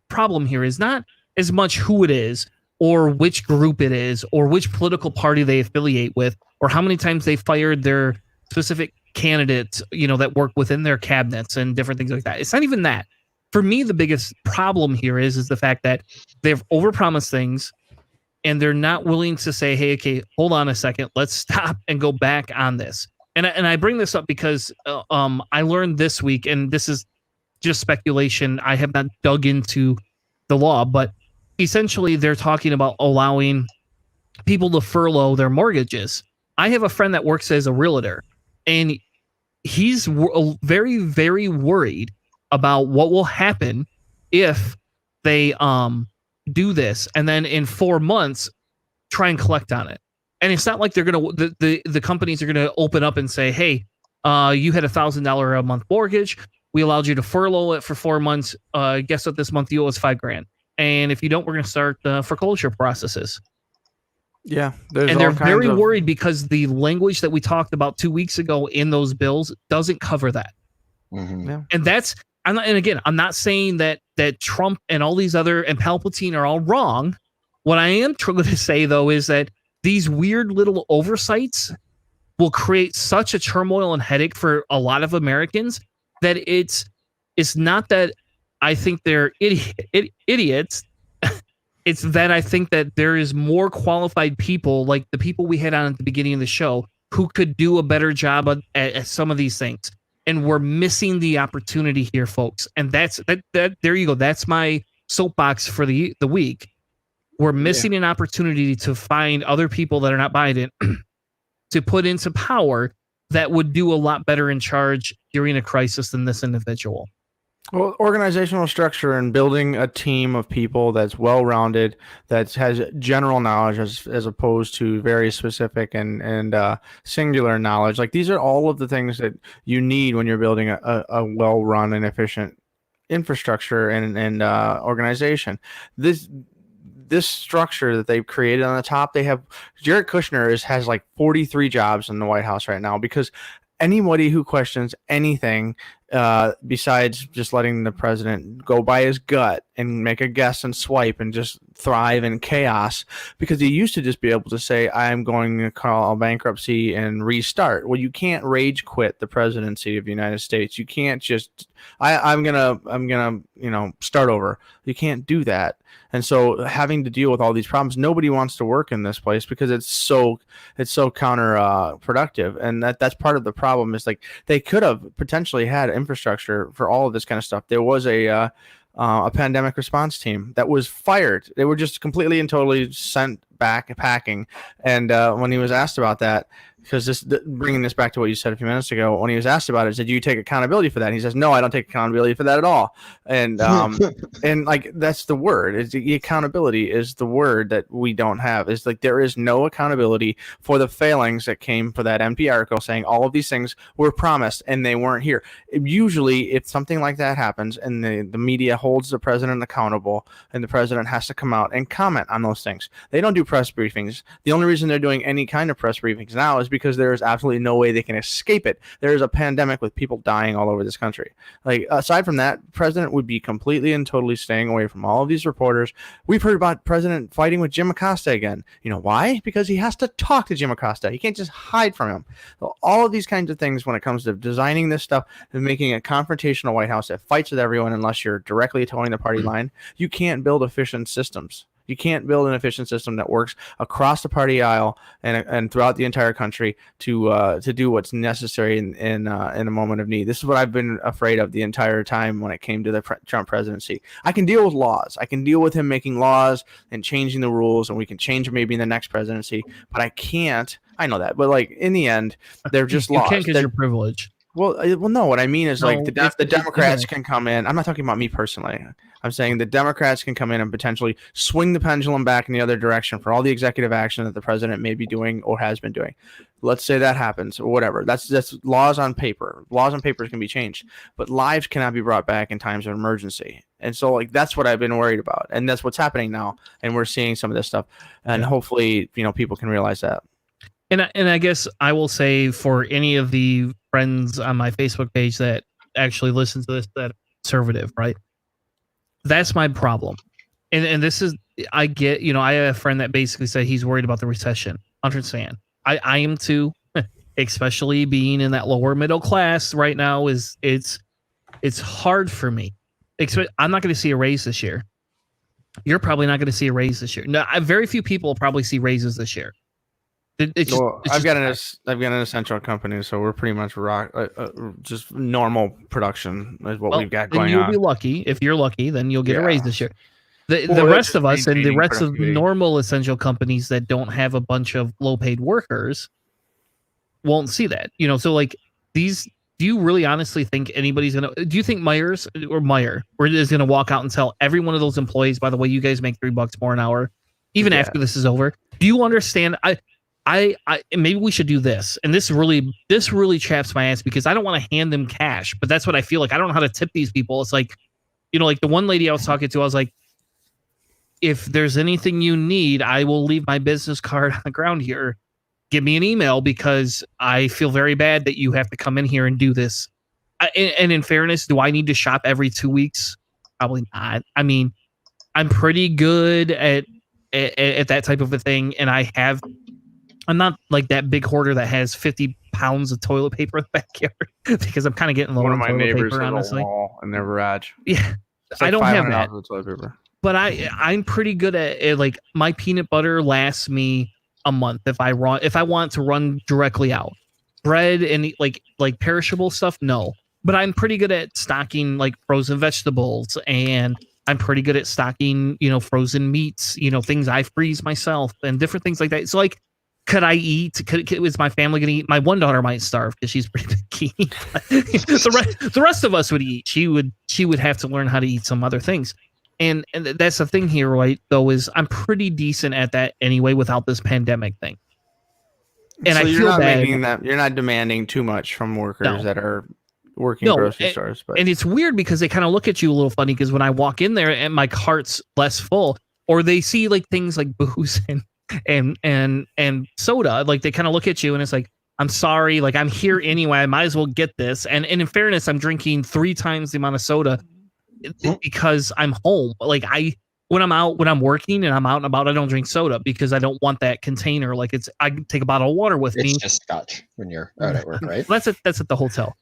problem here, is not as much who it is or which group it is or which political party they affiliate with or how many times they fired their specific candidates that work within their cabinets and different things like that. It's not even that. For me, the biggest problem here is the fact that they've overpromised things and they're not willing to say, hey, okay, hold on a second, let's stop and go back on this. And I bring this up because I learned this week, and this is just speculation, I have not dug into the law, but essentially they're talking about allowing people to furlough their mortgages. I have a friend that works as a realtor, and he's very, very worried about what will happen if they do this and then in 4 months try and collect on it. And it's not like they're going to, the companies are going to open up and say, hey, you had $1,000 a month mortgage. We allowed you to furlough it for 4 months. Guess what? This month you owe us $5,000. And if you don't, we're going to start foreclosure processes. Yeah. And they're very worried because the language that we talked about 2 weeks ago in those bills doesn't cover that. Mm-hmm. Yeah. And that's, and again, I'm not saying that Trump and all these other, and Palpatine are all wrong. What I am trying to say, though, is that these weird little oversights will create such a turmoil and headache for a lot of Americans that it's not that I think they're idiots. It's that I think that there is more qualified people, like the people we had on at the beginning of the show, who could do a better job at some of these things. And we're missing the opportunity here, folks. And that's that. There you go. That's my soapbox for the week. We're missing an opportunity to find other people that are not Biden to put into power that would do a lot better in charge during a crisis than this individual. Well, organizational structure and building a team of people that's well-rounded, that has general knowledge as opposed to very specific and singular knowledge. Like, these are all of the things that you need when you're building a well-run and efficient infrastructure and organization. This structure that they've created on the top, they have Jared Kushner has like 43 jobs in the White House right now, because anybody who questions anything besides just letting the president go by his gut and make a guess and swipe and just thrive in chaos, because he used to just be able to say, I'm going to call a bankruptcy and restart. Well, you can't rage quit the presidency of the United States. You can't just I'm gonna start over. You can't do that. And so having to deal with all these problems, nobody wants to work in this place because it's so counterproductive. And that's part of the problem. Is like, they could have potentially had infrastructure for all of this kind of stuff. There was a pandemic response team that was fired. They were just completely and totally sent back packing. And when he was asked about that, because bringing this back to what you said a few minutes ago, when he was asked about it, he said, "Do you take accountability for that?" And he says, "No, I don't take accountability for that at all." And and like, that's the word. The accountability is the word that we don't have. It's like, there is no accountability for the failings that came for that NPR article saying all of these things were promised and they weren't here. Usually, if something like that happens and the media holds the president accountable, and the president has to come out and comment on those things, they don't do press briefings. The only reason they're doing any kind of press briefings now is because there is absolutely no way they can escape it. There is a pandemic with people dying all over this country. Like, aside from that, president would be completely and totally staying away from all of these reporters. We've heard about president fighting with Jim Acosta again. You know why? Because he has to talk to Jim Acosta. He can't just hide from him. So all of these kinds of things, when it comes to designing this stuff and making a confrontational White House that fights with everyone unless you're directly towing the party line, you can't build efficient systems. You can't build an efficient system that works across the party aisle and throughout the entire country to do what's necessary in a moment of need. This is what I've been afraid of the entire time when it came to the Trump presidency. I can deal with laws. I can deal with him making laws and changing the rules, and we can change them maybe in the next presidency. But I can't. I know that. But like, in the end, they're just laws. You can't because you're privileged. Well, no. What I mean is, like, the Democrats can come in. I'm not talking about me personally. I'm saying the Democrats can come in and potentially swing the pendulum back in the other direction for all the executive action that the president may be doing or has been doing. Let's say that happens or whatever. That's laws on paper. Laws on paper can be changed, but lives cannot be brought back in times of emergency. And so, like, that's what I've been worried about, and that's what's happening now. And we're seeing some of this stuff, and hopefully, people can realize that. And I guess I will say, for any of the friends on my Facebook page that actually listen to this, that are conservative, right? That's my problem. And this is, I get, I have a friend that basically said he's worried about the recession. Understand. I am too, especially being in that lower middle class right now. It's hard for me. I'm not going to see a raise this year. You're probably not going to see a raise this year. No, very few people will probably see raises this year. I've got an essential company, so we're pretty much just normal production is what we've got going on. You'll be lucky. If you're lucky, then you'll get a raise this year. The rest of us and the rest of normal essential companies that don't have a bunch of low-paid workers won't see that. So like these. Do you really honestly think anybody's gonna? Do you think Meyer is gonna walk out and tell every one of those employees, by the way, you guys make $3 more an hour, even after this is over? Do you understand? I maybe we should do this, and this really chaps my ass, because I don't want to hand them cash, but that's what I feel like. I don't know how to tip these people. It's like, like the one lady I was talking to, I was like, if there's anything you need, I will leave my business card on the ground here. Give me an email, because I feel very bad that you have to come in here and do this. And in fairness, do I need to shop every 2 weeks? Probably not. I mean, I'm pretty good at that type of a thing, and I'm not like that big hoarder that has 50 pounds of toilet paper in the backyard because I'm kind of getting low One on of my toilet neighbors paper, has honestly. a wall in their garage. Yeah, It's like I don't have $500 that. of toilet paper. But I'm pretty good at like my peanut butter lasts me a month if I want to run directly out. Bread and like perishable stuff, no. But I'm pretty good at stocking like frozen vegetables, and I'm pretty good at stocking, frozen meats, things I freeze myself and different things like that. So like, could I eat? Is my family going to eat? My one daughter might starve because she's pretty picky. The rest of us would eat. She would have to learn how to eat some other things. And that's the thing here, right? Though, is I'm pretty decent at that anyway without this pandemic thing. And so I you're feel not bad. making that. You're not demanding too much from workers that are working in grocery stores. But and it's weird because they kind of look at you a little funny because when I walk in there and my cart's less full, or they see like things like booze and soda, like they kind of look at you and it's like, I'm sorry, like I'm here anyway. I might as well get this. And in fairness, I'm drinking 3 times the amount of soda because I'm home. Like when I'm working and I'm out and about, I don't drink soda because I don't want that container. Like I take a bottle of water with me. It's just scotch when you're out at work, right? That's at the hotel.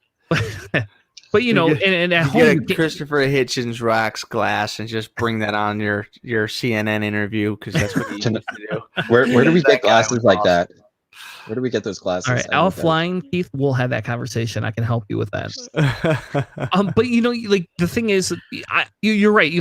But and at home, get a Christopher Hitchens rocks glass and just bring that on your CNN interview because that's what you used to do. Where do we get glasses like that? Where do we get those glasses? All right, offline, Keith, we'll have that conversation. I can help you with that. But like the thing is, you're right.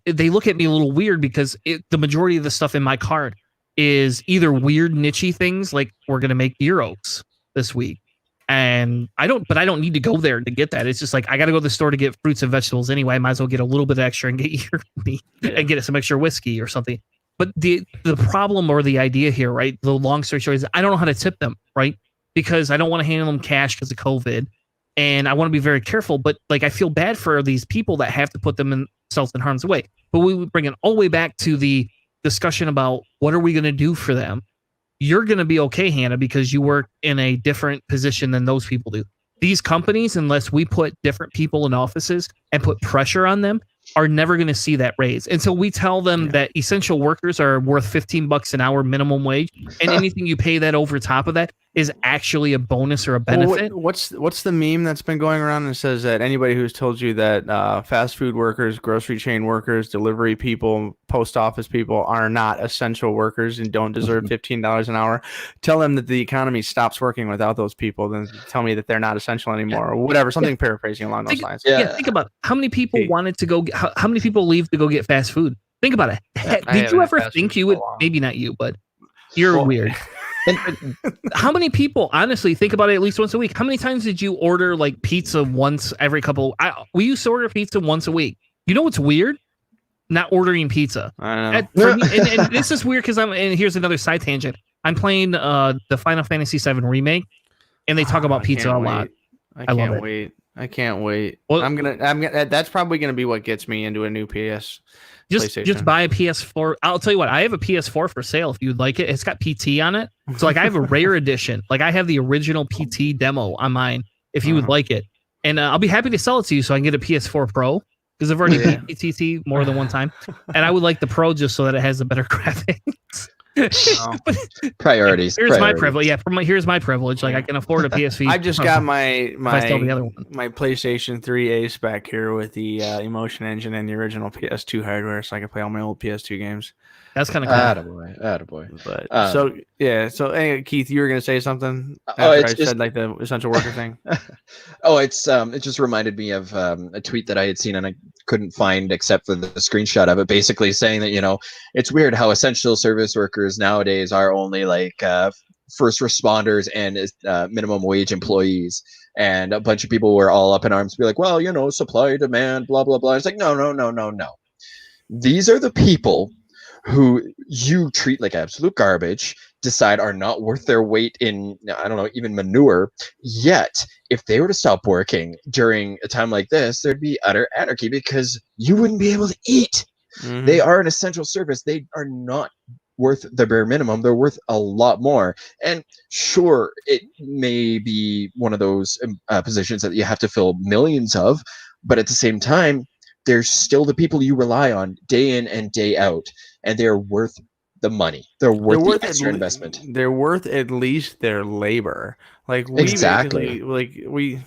They look at me a little weird because the majority of the stuff in my cart is either weird nichey things like we're gonna make gyros this week, and I don't need to go there to get that. It's just like I got to go to the store to get fruits and vegetables anyway. I might as well get a little bit extra and get your meat and get some extra whiskey or something. But the problem or the idea here, right? The long story short is I don't know how to tip them, right? Because I don't want to hand them cash because of COVID, and I want to be very careful. But like I feel bad for these people that have to put themselves in harm's way. But we would bring it all the way back to the discussion about what are we going to do for them. You're going to be okay, Hannah, because you work in a different position than those people do. These companies, unless we put different people in offices and put pressure on them, are never going to see that raise. And so we tell them that essential workers are worth $15 an hour minimum wage, and anything you pay that over top of that is actually a bonus or a benefit. Well, what's the meme that's been going around that says that anybody who's told you that fast food workers, grocery chain workers, delivery people, post office people are not essential workers and don't deserve $15 an hour, tell them that the economy stops working without those people, then tell me that they're not essential anymore or whatever, something paraphrasing along those lines. Think about how many people wanted to go, how many people leave to go get fast food? Think about it. Did you ever think you would, maybe not you, but you're weird. And how many people, honestly, think about it at least once a week? How many times did you order like pizza once every couple? We used to order pizza once a week. You know what's weird? Not ordering pizza. I know. And this is weird because and here's another side tangent. I'm playing the Final Fantasy VII remake, and they talk about pizza a lot. I can't wait. I can't wait. Well, I'm gonna. That's probably gonna be what gets me into a new PS. Just buy a PS4. I'll tell you what. I have a PS4 for sale if you'd like it. It's got PT on it, so like I have a rare edition. Like I have the original PT demo on mine. If you would like it, and I'll be happy to sell it to you so I can get a PS4 Pro because I've already beat PT more than one time, and I would like the Pro just so that it has the better graphics. Priorities. My privilege. Yeah, here's my privilege. Like I can afford a PSV. I've just got my PlayStation 3 Ace back here with the Emotion Engine and the original PS2 hardware, so I can play all my old PS2 games. That's kind of cool. Attaboy. But so anyway, Keith, you were gonna say something after I said like the essential worker thing. It just reminded me of a tweet that I had seen and I couldn't find except for the screenshot of it, basically saying that it's weird how essential service workers nowadays are only like first responders and minimum wage employees, and a bunch of people were all up in arms to be like, well, supply demand, blah blah blah. It's like no. These are the people who you treat like absolute garbage, decide are not worth their weight in, I don't know, even manure. Yet, if they were to stop working during a time like this, there'd be utter anarchy because you wouldn't be able to eat. Mm-hmm. They are an essential service. They are not worth the bare minimum. They're worth a lot more. And sure, it may be one of those positions that you have to fill millions of, but at the same time, they're still the people you rely on day in and day out, and they're worth the money. They're worth the extra investment. They're worth at least their labor. Like Exactly. we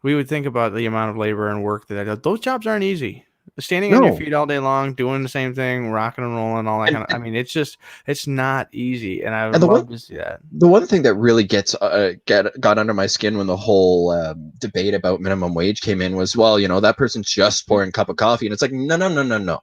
would think about the amount of labor and work that those jobs aren't easy. Standing No. on your feet all day long, doing the same thing, rocking and rolling, all that kind of. I mean, it's not easy, and I would love to see that. The one thing that really got under my skin when the whole debate about minimum wage came in was, well, that person's just pouring a cup of coffee, and it's like, no.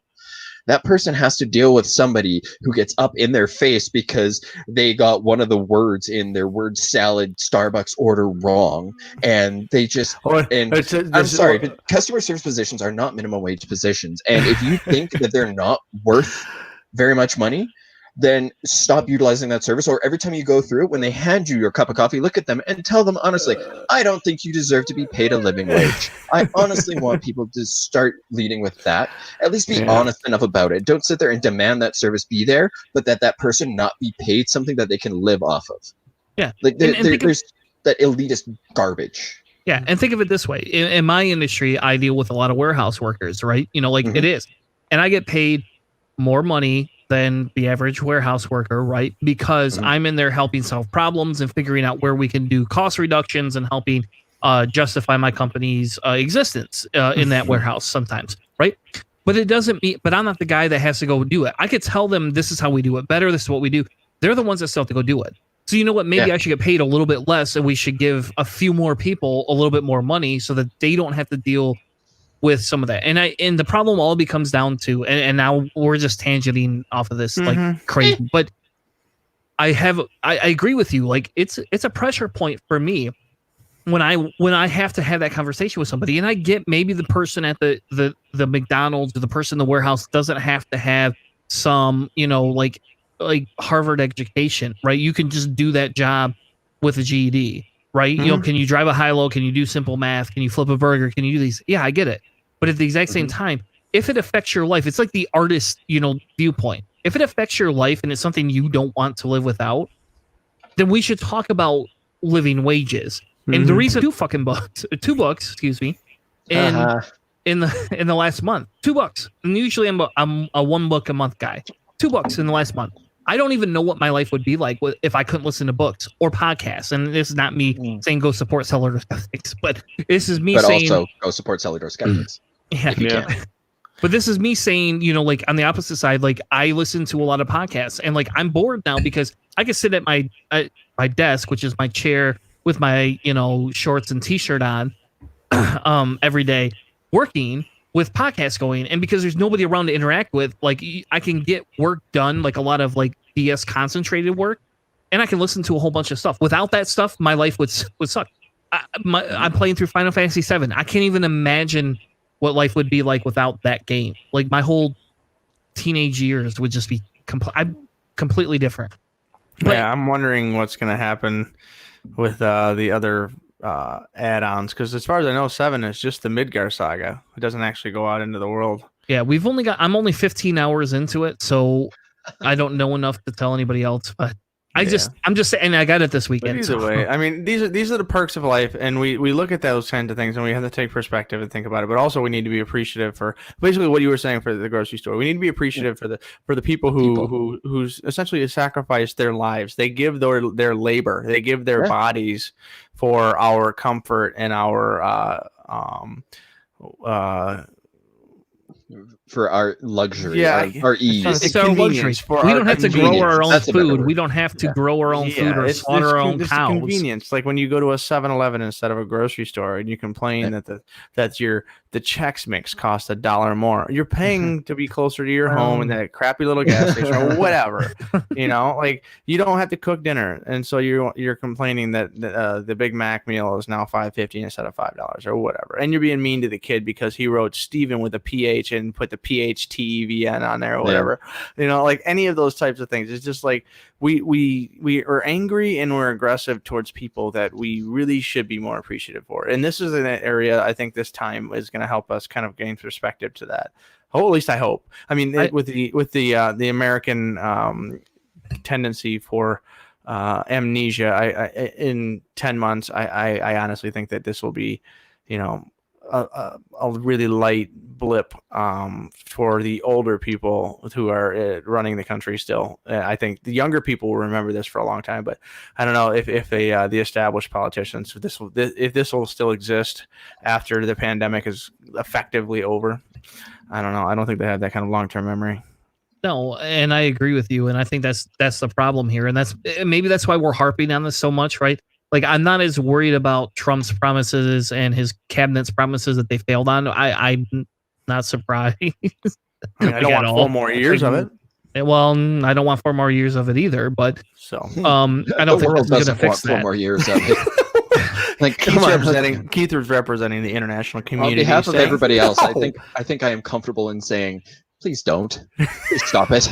That person has to deal with somebody who gets up in their face because they got one of the words in their word salad Starbucks order wrong, and they just. I'm sorry, but customer service positions are not minimum wage positions, and if you think that they're not worth very much money, then stop utilizing that service. Or every time you go through it, when they hand you your cup of coffee, look at them and tell them honestly, I don't think you deserve to be paid a living wage. I honestly want people to start leading with that. At least be honest enough about it. Don't sit there and demand that service be there, but that person not be paid something that they can live off of. Yeah. Like there's that elitist garbage. Yeah. And think of it this way. In my industry, I deal with a lot of warehouse workers, right? It is. And I get paid more money than the average warehouse worker, right? Because I'm in there helping solve problems and figuring out where we can do cost reductions and helping justify my company's existence in that warehouse sometimes, right? But it doesn't mean, but I'm not the guy that has to go do it. I could tell them this is how we do it better. This is what we do. They're the ones that still have to go do it. So you know what? Maybe I should get paid a little bit less, and we should give a few more people a little bit more money so that they don't have to deal with some of that. And the problem all becomes down to, and now we're just tangenting off of this like crazy, but I agree with you. Like it's a pressure point for me when I have to have that conversation with somebody, and I get maybe the person at the McDonald's or the person in the warehouse doesn't have to have some, like Harvard education, right? You can just do that job with a GED, right? Can you drive a high-low? Can you do simple math? Can you flip a burger? Can you do these? Yeah, I get it. But at the exact same time, if it affects your life, it's like the artist, viewpoint. If it affects your life and it's something you don't want to live without, then we should talk about living wages. And the reason two books, excuse me, in the last month, $2. And usually I'm a 1 book a month guy. $2 in the last month. I don't even know what my life would be like if I couldn't listen to books or podcasts. And this is not me saying go support Cellular Skeptics, but this is me saying also go support Cellular Skeptics. If you can. But this is me saying, like on the opposite side, like I listen to a lot of podcasts, and like I'm bored now because I can sit at my desk, which is my chair, with my shorts and t-shirt on every day working with podcasts going, and because there's nobody around to interact with, like I can get work done, like a lot of like BS concentrated work, and I can listen to a whole bunch of stuff. Without that stuff, my life would suck. I'm playing through Final Fantasy VII. I can't even imagine what life would be like without that game. Like my whole teenage years would just be completely different. But, I'm wondering what's going to happen with the other add-ons, because as far as I know, 7 is just the Midgar saga. It doesn't actually go out into the world. Yeah, I'm only 15 hours into it, so I don't know enough to tell anybody else, but I'm just saying, I got it this weekend. But either way, I mean, these are the perks of life, and we look at those kinds of things, and we have to take perspective and think about it. But also, we need to be appreciative for basically what you were saying for the grocery store. We need to be appreciative for the people who's essentially sacrificed their lives. They give their labor, they give their bodies for our comfort and our for our luxury, our ease. It's our luxury. We don't have to grow our own food. We don't have to grow our own food or slaughter our own cows. Convenience. Like when you go to a 7-Eleven instead of a grocery store, and you complain that the Chex Mix costs $1 more. You're paying to be closer to your home in that crappy little gas station or whatever. Like you don't have to cook dinner, and so you're complaining that the Big Mac meal is now $5.50 instead of $5 or whatever. And you're being mean to the kid because he wrote Steven with a PH and put the PHTEVN on there or whatever. Like any of those types of things. It's just like we are angry and we're aggressive towards people that we really should be more appreciative for. And this is an area I think this time is going to help us kind of gain perspective to that. Oh, at least I hope. I mean, with the American tendency for amnesia, I in 10 months, I honestly think that this will be, a really light blip for the older people who are running the country still. I think the younger people will remember this for a long time, but I don't know if the established politicians, if this will still exist after the pandemic is effectively over. I don't know. I don't think they have that kind of long-term memory. No, and I agree with you, and I think that's the problem here, and maybe that's why we're harping on this so much, right? Like, I'm not as worried about Trump's promises and his cabinet's promises that they failed on. I'm not surprised. I mean, I don't want 4 more years of it. Well, I don't want 4 more years of it either, but so I don't think that's going to fix that. 4 more years of it. Like, Keith was representing the international community. On behalf of everybody else, I think I am comfortable in saying, please don't. Please stop it.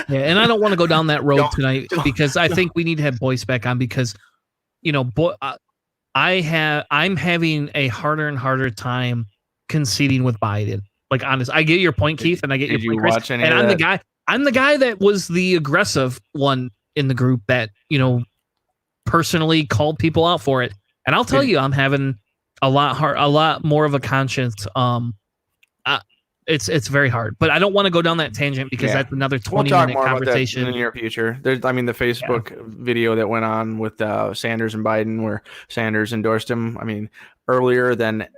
Yeah, and I don't want to go down that road tonight because I think we need to have Boyce back on because, I'm having a harder and harder time conceding with Biden. Like, honest, I get your point, Keith, and I get your point, Chris. And I'm the guy that was the aggressive one in the group that, personally called people out for it. And I'll tell you, I'm having a lot more of a conscience. It's very hard, but I don't want to go down that tangent because that's another 20-minute conversation in the near future. There's, the Facebook video that went on with Sanders and Biden, where Sanders endorsed him. I mean, earlier than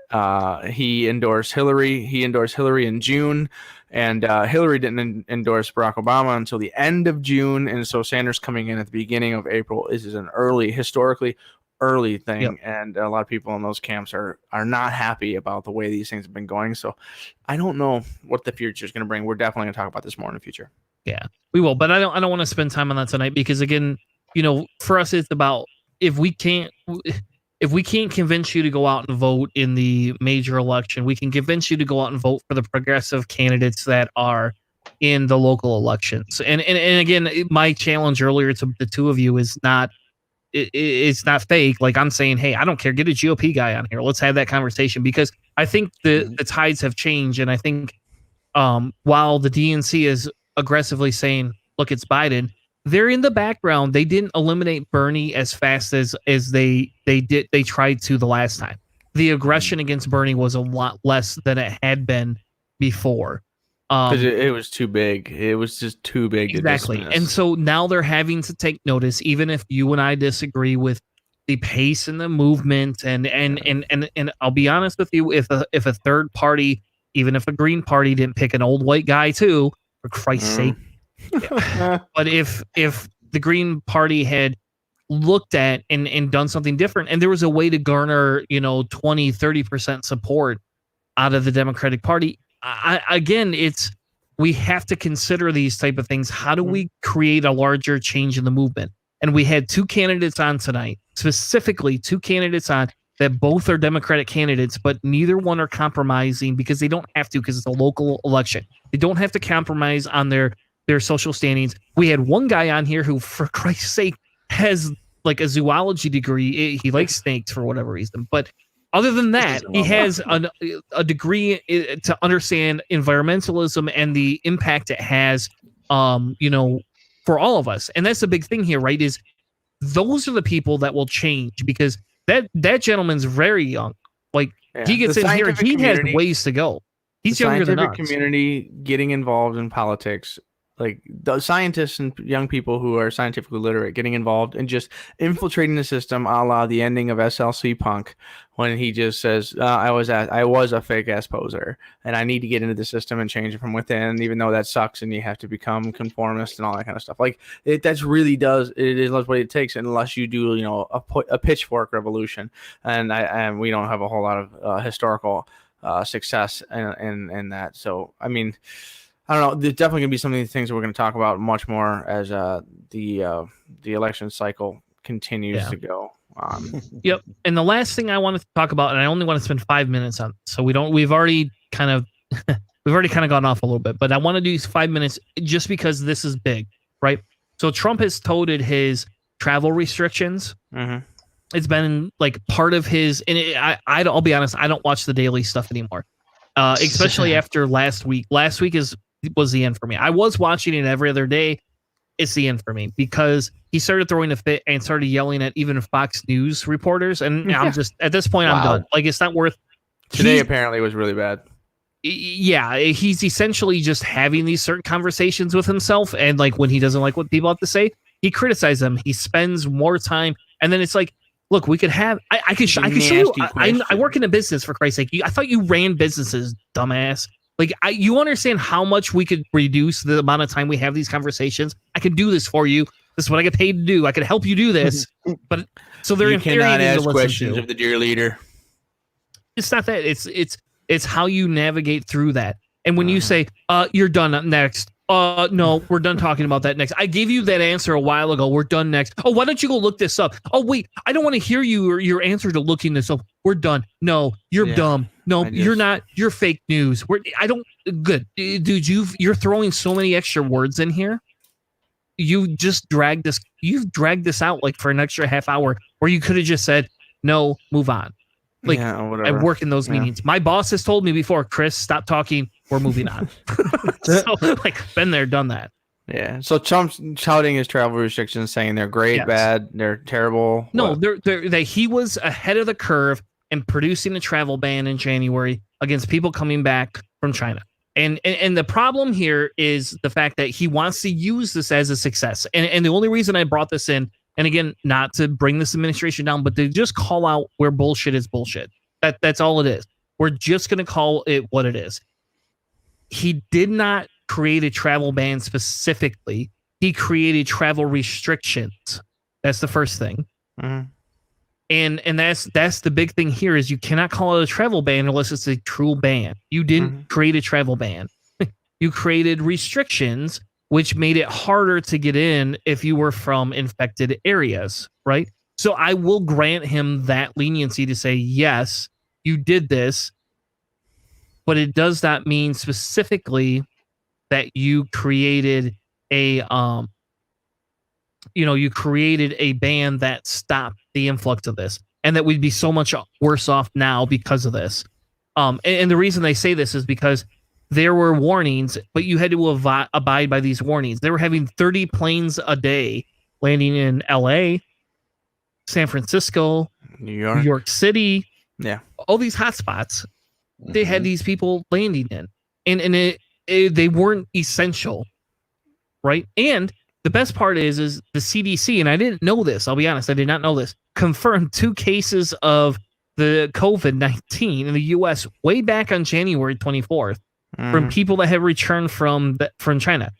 he endorsed Hillary. He endorsed Hillary in June, and Hillary didn't endorse Barack Obama until the end of June. And so Sanders coming in at the beginning of April is an historically early thing, and a lot of people in those camps are not happy about the way these things have been going. So I don't know what the future is going to bring. We're definitely going to talk about this more in the future. Yeah, we will, but I don't want to spend time on that tonight because, again, for us it's about if we can't convince you to go out and vote in the major election, we can convince you to go out and vote for the progressive candidates that are in the local elections. And again, my challenge earlier to the two of you is not. It's not fake. Like, I'm saying, hey, I don't care. Get a GOP guy on here. Let's have that conversation because I think the tides have changed. And I think while the DNC is aggressively saying, look, it's Biden, they're in the background. They didn't eliminate Bernie as fast as they tried to the last time. The aggression against Bernie was a lot less than it had been before. Because it was too big. It was just too big. Exactly. And so now they're having to take notice, even if you and I disagree with the pace and the movement. And I'll be honest with you, if a third party, even if a Green Party didn't pick an old white guy too, for Christ's sake. Yeah. But if the Green Party had looked at and done something different, and there was a way to garner, 20-30% support out of the Democratic Party, we have to consider these type of things. How do we create a larger change in the movement? And we had 2 candidates on tonight, specifically 2 candidates on that both are Democratic candidates, but neither one are compromising because they don't have to, because it's a local election. They don't have to compromise on their social standings. We had one guy on here who, for Christ's sake, has like a zoology degree. He likes snakes for whatever reason, but other than that, he has a degree to understand environmentalism and the impact it has, for all of us. And that's the big thing here, right? Is those are the people that will change because that gentleman's very young. Like he gets in here, he has ways to go. He's younger than us. The scientific community getting involved in politics, like the scientists and young people who are scientifically literate getting involved and just infiltrating the system, a la the ending of SLC Punk, when he just says, I was a fake ass poser and I need to get into the system and change it from within, even though that sucks and you have to become conformist and all that kind of stuff. Like it is what it takes, unless you do, a pitchfork revolution. And we don't have a whole lot of historical success in that. So, I mean, I don't know. There's definitely going to be some of these things that we're going to talk about much more as the election cycle continues to go on. Yep. And the last thing I wanted to talk about, and I only want to spend 5 minutes on, so we've already kind of gone off a little bit, but I want to do 5 minutes just because this is big, right? So Trump has toted his travel restrictions. Mm-hmm. It's been like part of his, and I'll be honest, I don't watch the daily stuff anymore, especially after last week. Last week was the end for me. I was watching it every other day. It's the end for me because he started throwing a fit and started yelling at even Fox News reporters. And I'm just, at this point, I'm done. Like, it's not worth Today apparently was really bad. Yeah, he's essentially just having these certain conversations with himself, and like when he doesn't like what people have to say, he criticizes them. He spends more time, and then it's like, look, we could have. I could show you. I work in a business, for Christ's sake. I thought you ran businesses, dumbass. Like, you understand how much we could reduce the amount of time we have these conversations? I could do this for you. This is what I get paid to do. I could help you do this. But so they're cannot ask to questions to. of the dear leader. It's not that. It's how you navigate through that. And when you say, you're done next. No, we're done talking about that next. I gave you that answer a while ago. We're done next. Oh, why don't you go look this up? Oh, wait, I don't want to hear your answer to looking this up. We're done. No, you're dumb. No, you're not. You're fake news. Good. Dude, you're throwing so many extra words in here. You've dragged this out like for an extra half hour where you could have just said, no, move on. Like, I work in those meetings. My boss has told me before, Chris, stop talking. We're moving on. So, like, been there, done that. Yeah. So Trump's touting his travel restrictions, saying they're great, bad, they're terrible. No, he was ahead of the curve in producing a travel ban in January against people coming back from China. And the problem here is the fact that he wants to use this as a success. And the only reason I brought this in, and again, not to bring this administration down, but to just call out where bullshit is bullshit. That's all it is. We're just going to call it what it is. He did not create a travel ban specifically. He created travel restrictions. That's the first thing. Mm-hmm. And that's the big thing here is you cannot call it a travel ban unless it's a true ban. You didn't create a travel ban. You created restrictions, which made it harder to get in if you were from infected areas, right? So I will grant him that leniency to say, yes, you did this, but it does not mean specifically that you created a ban that stopped the influx of this, and that we'd be so much worse off now because of this. And the reason they say this is because there were warnings, but you had to abide by these warnings. They were having 30 planes a day landing in LA, San Francisco, New York City. Yeah. All these hotspots. They had these people landing in. And they weren't essential. Right? And the best part is the CDC, and I didn't know this, I'll be honest, I did not know this, confirmed 2 cases of the COVID-19 in the US way back on January 24th. From people that have returned from China.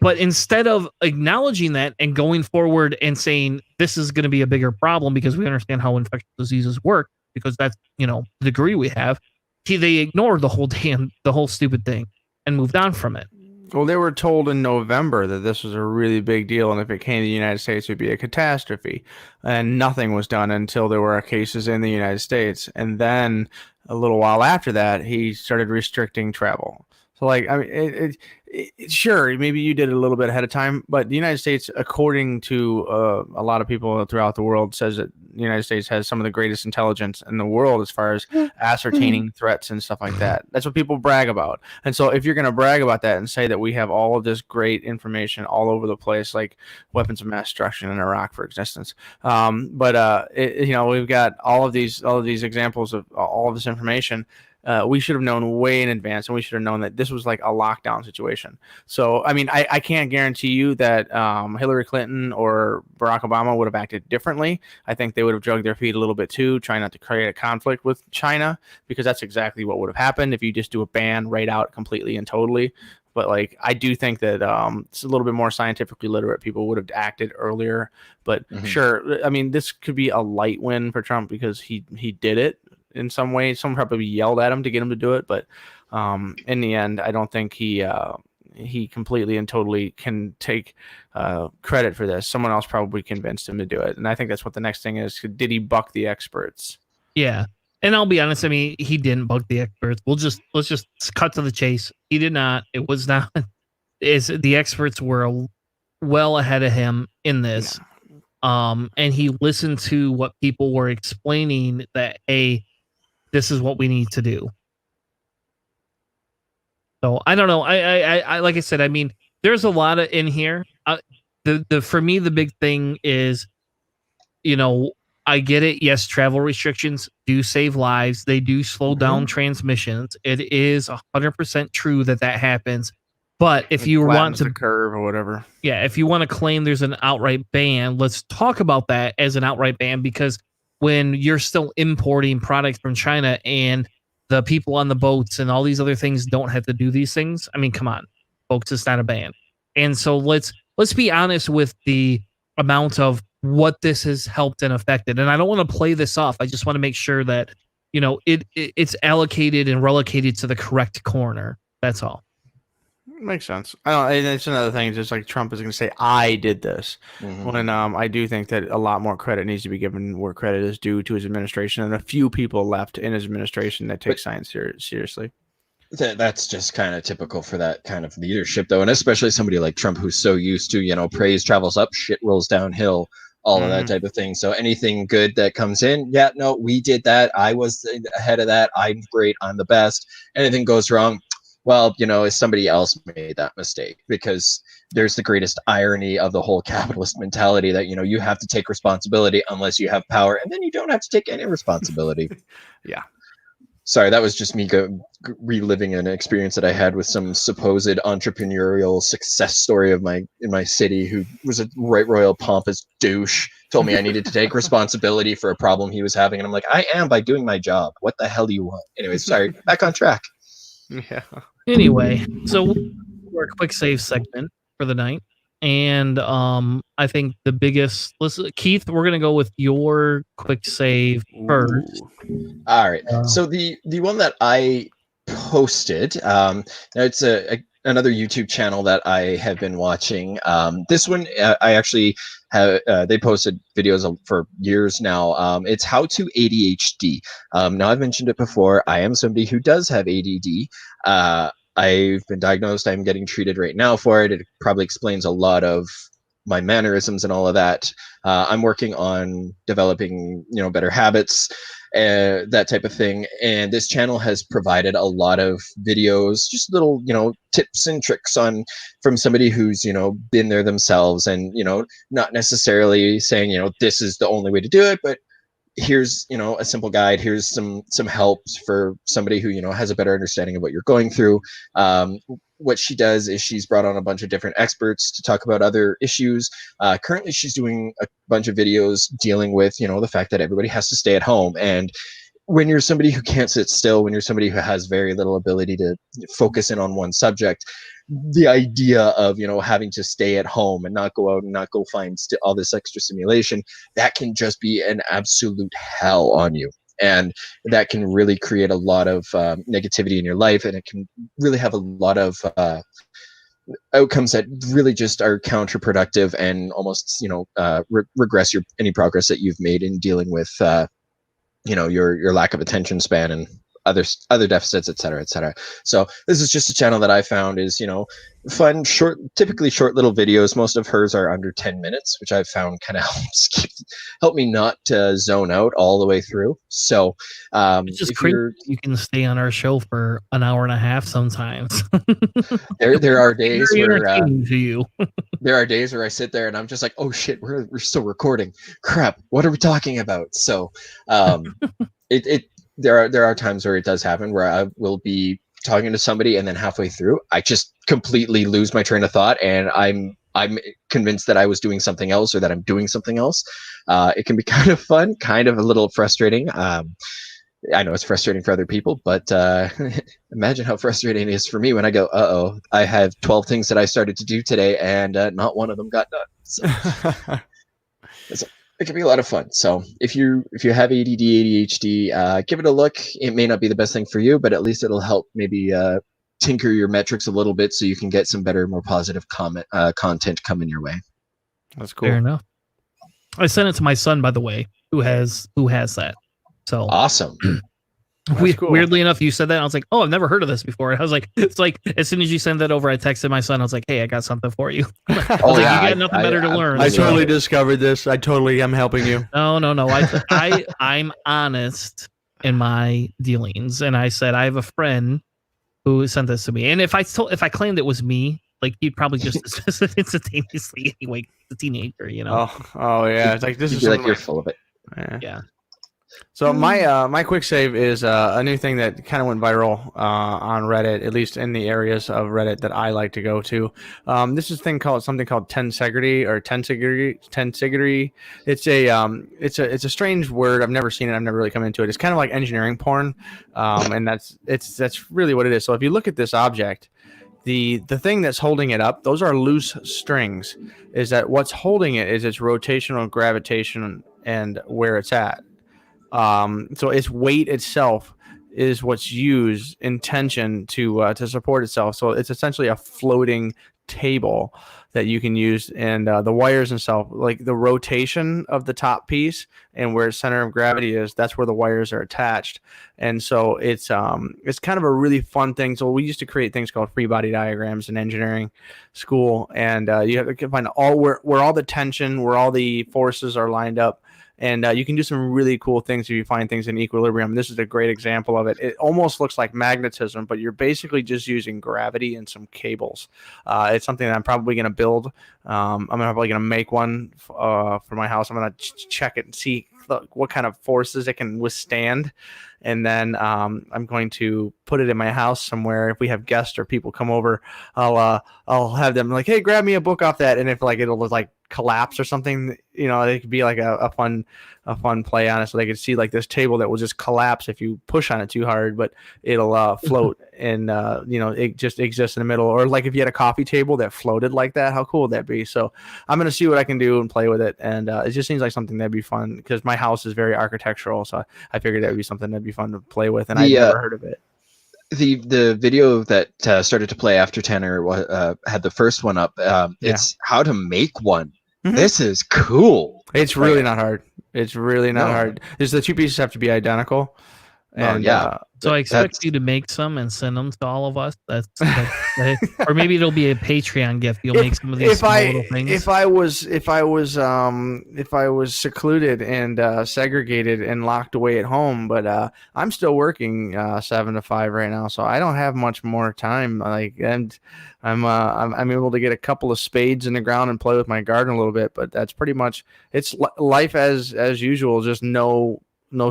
But instead of acknowledging that and going forward and saying this is going to be a bigger problem because we understand how infectious diseases work, because that's, the degree we have, they ignored the whole stupid thing and moved on from it. Well, they were told in November that this was a really big deal, and if it came to the United States, it would be a catastrophe. And nothing was done until there were cases in the United States. And then a little while after that, he started restricting travel. So, like, I mean, sure, maybe you did it a little bit ahead of time, but the United States, according to a lot of people throughout the world, says that the United States has some of the greatest intelligence in the world as far as ascertaining threats and stuff like that. That's what people brag about. And so if you're going to brag about that and say that we have all of this great information all over the place, like weapons of mass destruction in Iraq, for instance, we've got all of these examples of all of this information. We should have known way in advance, and we should have known that this was like a lockdown situation. So, I mean, I can't guarantee you that Hillary Clinton or Barack Obama would have acted differently. I think they would have dragged their feet a little bit too, trying not to create a conflict with China, because that's exactly what would have happened if you just do a ban right out completely and totally. But like, I do think that it's a little bit more scientifically literate people would have acted earlier. But sure, I mean, this could be a light win for Trump because he did it. In some way, someone probably yelled at him to get him to do it, but in the end, I don't think he completely and totally can take credit for this. Someone else probably convinced him to do it, and I think that's what the next thing is. Did he buck the experts? Yeah, and I'll be honest. I mean, he didn't buck the experts. Let's just cut to the chase. He did not. It was not. The experts were well ahead of him in this, and he listened to what people were explaining that this is what we need to do. So I don't know. I like I said, I mean, there's a lot of in here. For me, the big thing is, I get it. Yes, travel restrictions do save lives. They do slow down transmissions. It is 100% true that happens. But if you want to the curve or whatever, if you want to claim there's an outright ban, let's talk about that as an outright ban, because when you're still importing products from China and the people on the boats and all these other things don't have to do these things, I mean, come on, folks, it's not a ban. And so let's be honest with the amount of what this has helped and affected. And I don't want to play this off. I just want to make sure that, it's allocated and relocated to the correct corner. That's all. Makes sense. And it's another thing. Just like Trump is going to say, "I did this," when I do think that a lot more credit needs to be given where credit is due to his administration, and a few people left in his administration that take science seriously. That's just kind of typical for that kind of leadership, though, and especially somebody like Trump, who's so used to, praise travels up, shit rolls downhill, all of that type of thing. So anything good that comes in, we did that. I was ahead of that. I'm great. I'm the best. Anything goes wrong, well, somebody else made that mistake, because there's the greatest irony of the whole capitalist mentality that, you have to take responsibility unless you have power, and then you don't have to take any responsibility. Yeah. Sorry, that was just me reliving an experience that I had with some supposed entrepreneurial success story in my city, who was a right royal pompous douche, told me I needed to take responsibility for a problem he was having. And I'm like, I am, by doing my job. What the hell do you want? Anyways, sorry, back on track. Yeah. Anyway, so we're a quick save segment for the night. And I think the biggest, Keith, we're gonna go with your quick save first. All right. So the one that I posted, it's another YouTube channel that I have been watching. This one I actually have. They posted videos for years now. It's How to ADHD. Now, I've mentioned it before. I am somebody who does have ADD. I've been diagnosed. I'm getting treated right now for it. It probably explains a lot of my mannerisms and all of that. I'm working on developing, better habits, that type of thing. And this channel has provided a lot of videos, just little, tips and tricks from somebody who's, been there themselves, and, not necessarily saying, this is the only way to do it, but here's, a simple guide. Here's some help for somebody who, has a better understanding of what you're going through. What she does is she's brought on a bunch of different experts to talk about other issues. Currently, she's doing a bunch of videos dealing with, the fact that everybody has to stay at home. And when you're somebody who can't sit still, when you're somebody who has very little ability to focus in on one subject, the idea of, having to stay at home and not go out and not go find all this extra stimulation, that can just be an absolute hell on you. And that can really create a lot of negativity in your life, and it can really have a lot of outcomes that really just are counterproductive and almost, regress any progress that you've made in dealing with, your lack of attention span and other deficits, et cetera, et cetera. So this is just a channel that I found is, fun, typically short little videos. Most of hers are under 10 minutes, which I've found kind of help me not to zone out all the way through. So it's just crazy. You can stay on our show for an hour and a half sometimes. there are days where there are days where I sit there and I'm just like, oh shit, we're still recording. Crap, what are we talking about? So there are times where it does happen where I will be talking to somebody and then halfway through I just completely lose my train of thought, and I'm convinced that I was doing something else, or that I'm doing something else. It can be kind of fun, kind of a little frustrating. I know it's frustrating for other people, but imagine how frustrating it is for me when I go, I have 12 things that I started to do today, and not one of them got done. So it can be a lot of fun. So if you have ADD, ADHD, give it a look. It may not be the best thing for you, but at least it'll help maybe tinker your metrics a little bit, so you can get some better, more positive content coming your way. That's cool. Fair enough. I sent it to my son, by the way, who has that. So awesome. Cool. Weirdly enough, you said that, and I was like, "Oh, I've never heard of this before." And I was like, "It's like as soon as you send that over, I texted my son. I was like, hey, I got something for you." You got nothing better to learn. I totally discovered this. I totally am helping you. No. I'm honest in my dealings, and I said I have a friend who sent this to me, and if I claimed it was me, like he'd probably just instantaneously anyway, the teenager, Oh yeah, it's like this is like you're full of it. Yeah. So my quick save is a new thing that kind of went viral on Reddit, at least in the areas of Reddit that I like to go to. This is something called tensegrity or tensegrity. It's a strange word. I've never seen it. I've never really come into it. It's kind of like engineering porn, and that's really what it is. So if you look at this object, the thing that's holding it up, those are loose strings. Is that what's holding it is its rotational gravitation and where it's at. So its weight itself is what's used in tension to support itself. So it's essentially a floating table that you can use, and the wires themselves, like the rotation of the top piece and where its center of gravity is, that's where the wires are attached. And so it's kind of a really fun thing. So we used to create things called free body diagrams in engineering school, and you have to find where all the tension, where all the forces are lined up. And you can do some really cool things if you find things in equilibrium. This is a great example of it. It almost looks like magnetism, but you're basically just using gravity and some cables. It's something that I'm probably going to build. I'm probably going to make one for my house. I'm going to check it and see what kind of forces it can withstand. And then I'm going to put it in my house somewhere. If we have guests or people come over, I'll have them like, hey, grab me a book off that. And if like it'll like collapse or something, it could be like a fun play on it, so they could see like this table that will just collapse if you push on it too hard, but it'll float and it just exists in the middle. Or like if you had a coffee table that floated like that, how cool would that be? So I'm gonna see what I can do and play with it, and it just seems like something that'd be fun because my house is very architectural, so I figured that would be something that'd be fun to play with, and I'd never heard of it. The video that started to play after Tanner had the first one up. It's how to make one. Mm-hmm. This is cool. It's really not hard. It's really not hard. Just the two pieces have to be identical. And so I expect you to make some and send them to all of us. That's or maybe it'll be a Patreon gift. You'll make some of these little things. If I was secluded and segregated and locked away at home, but I'm still working 7 to 5 right now, so I don't have much more time. And I'm able to get a couple of spades in the ground and play with my garden a little bit, but that's pretty much it's life as usual. Just no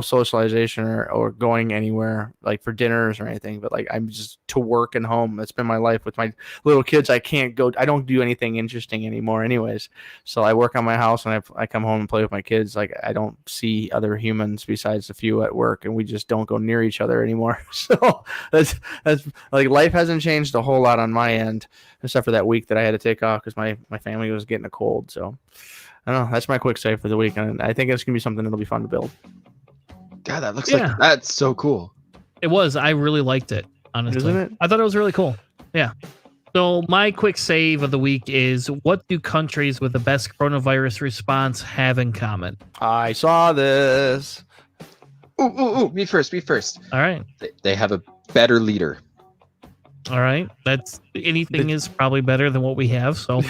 socialization or going anywhere like for dinners or anything, but like I'm just to work and home. That's been my life with my little kids. I don't do anything interesting anymore anyways. So I work on my house and I come home and play with my kids. Like I don't see other humans besides a few at work, and we just don't go near each other anymore. So that's like life hasn't changed a whole lot on my end, except for that week that I had to take off because my family was getting a cold. So I don't know. That's my quick save for the week. And I think it's gonna be something that'll be fun to build. God, that looks like that's so cool. It was. I really liked it, honestly. Isn't it? I thought it was really cool. Yeah. So my quick save of the week is, what do countries with the best coronavirus response have in common? I saw this. Ooh, me first. All right. They have a better leader. All right. That's anything is probably better than what we have. So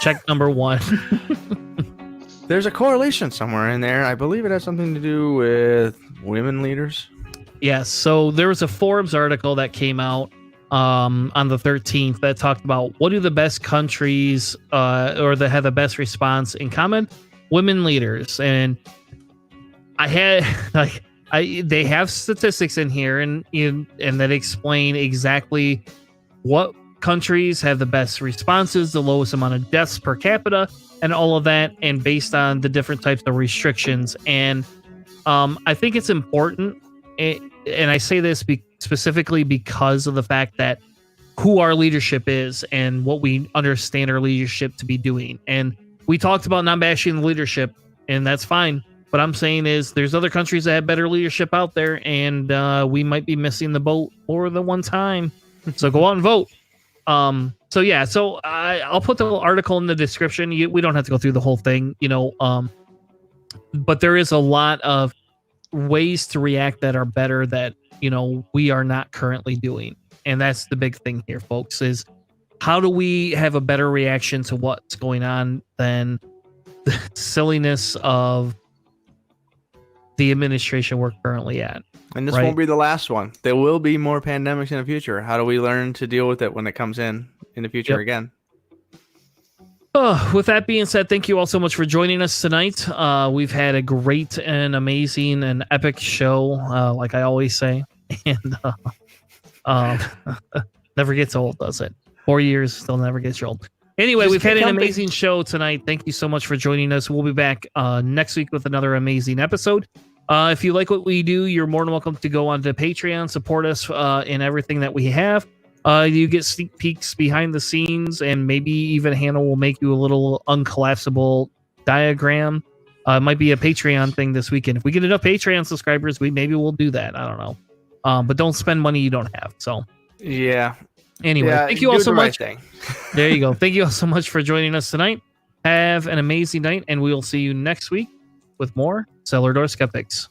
check number 1. There's a correlation somewhere in there. I believe it has something to do with women leaders. Yes. So there was a Forbes article that came out on the 13th that talked about what do the best countries or that have the best response in common? Women leaders. And I had they have statistics in here and that explain exactly what countries have the best responses, the lowest amount of deaths per capita, and all of that, and based on the different types of restrictions. And I think it's important, and I say this specifically because of the fact that who our leadership is and what we understand our leadership to be doing. And we talked about not bashing the leadership, and that's fine. What I'm saying is there's other countries that have better leadership out there, and we might be missing the boat for the one time. So go out and vote. So I'll put the article in the description. We don't have to go through the whole thing, but there is a lot of ways to react that are better that, we are not currently doing. And that's the big thing here, folks, is how do we have a better reaction to what's going on than the silliness of the administration we're currently at. And this won't be the last one. There will be more pandemics in the future. How do we learn to deal with it when it comes in the future again? With that being said, thank you all so much for joining us tonight. We've had a great and amazing and epic show, like I always say, and never gets old, does it? 4 years still never gets old. Anyway, we've had an amazing show tonight. Thank you so much for joining us. We'll be back next week with another amazing episode. If you like what we do, you're more than welcome to go onto Patreon, support us in everything that we have. You get sneak peeks behind the scenes, and maybe even Hannah will make you a little uncollapsible diagram. It might be a Patreon thing this weekend. If we get enough Patreon subscribers, maybe we'll do that. I don't know. But don't spend money you don't have. So yeah. Anyway, thank you all so much. Right There you go. Thank you all so much for joining us tonight. Have an amazing night, and we will see you next week with more Cellar Door Skeptics.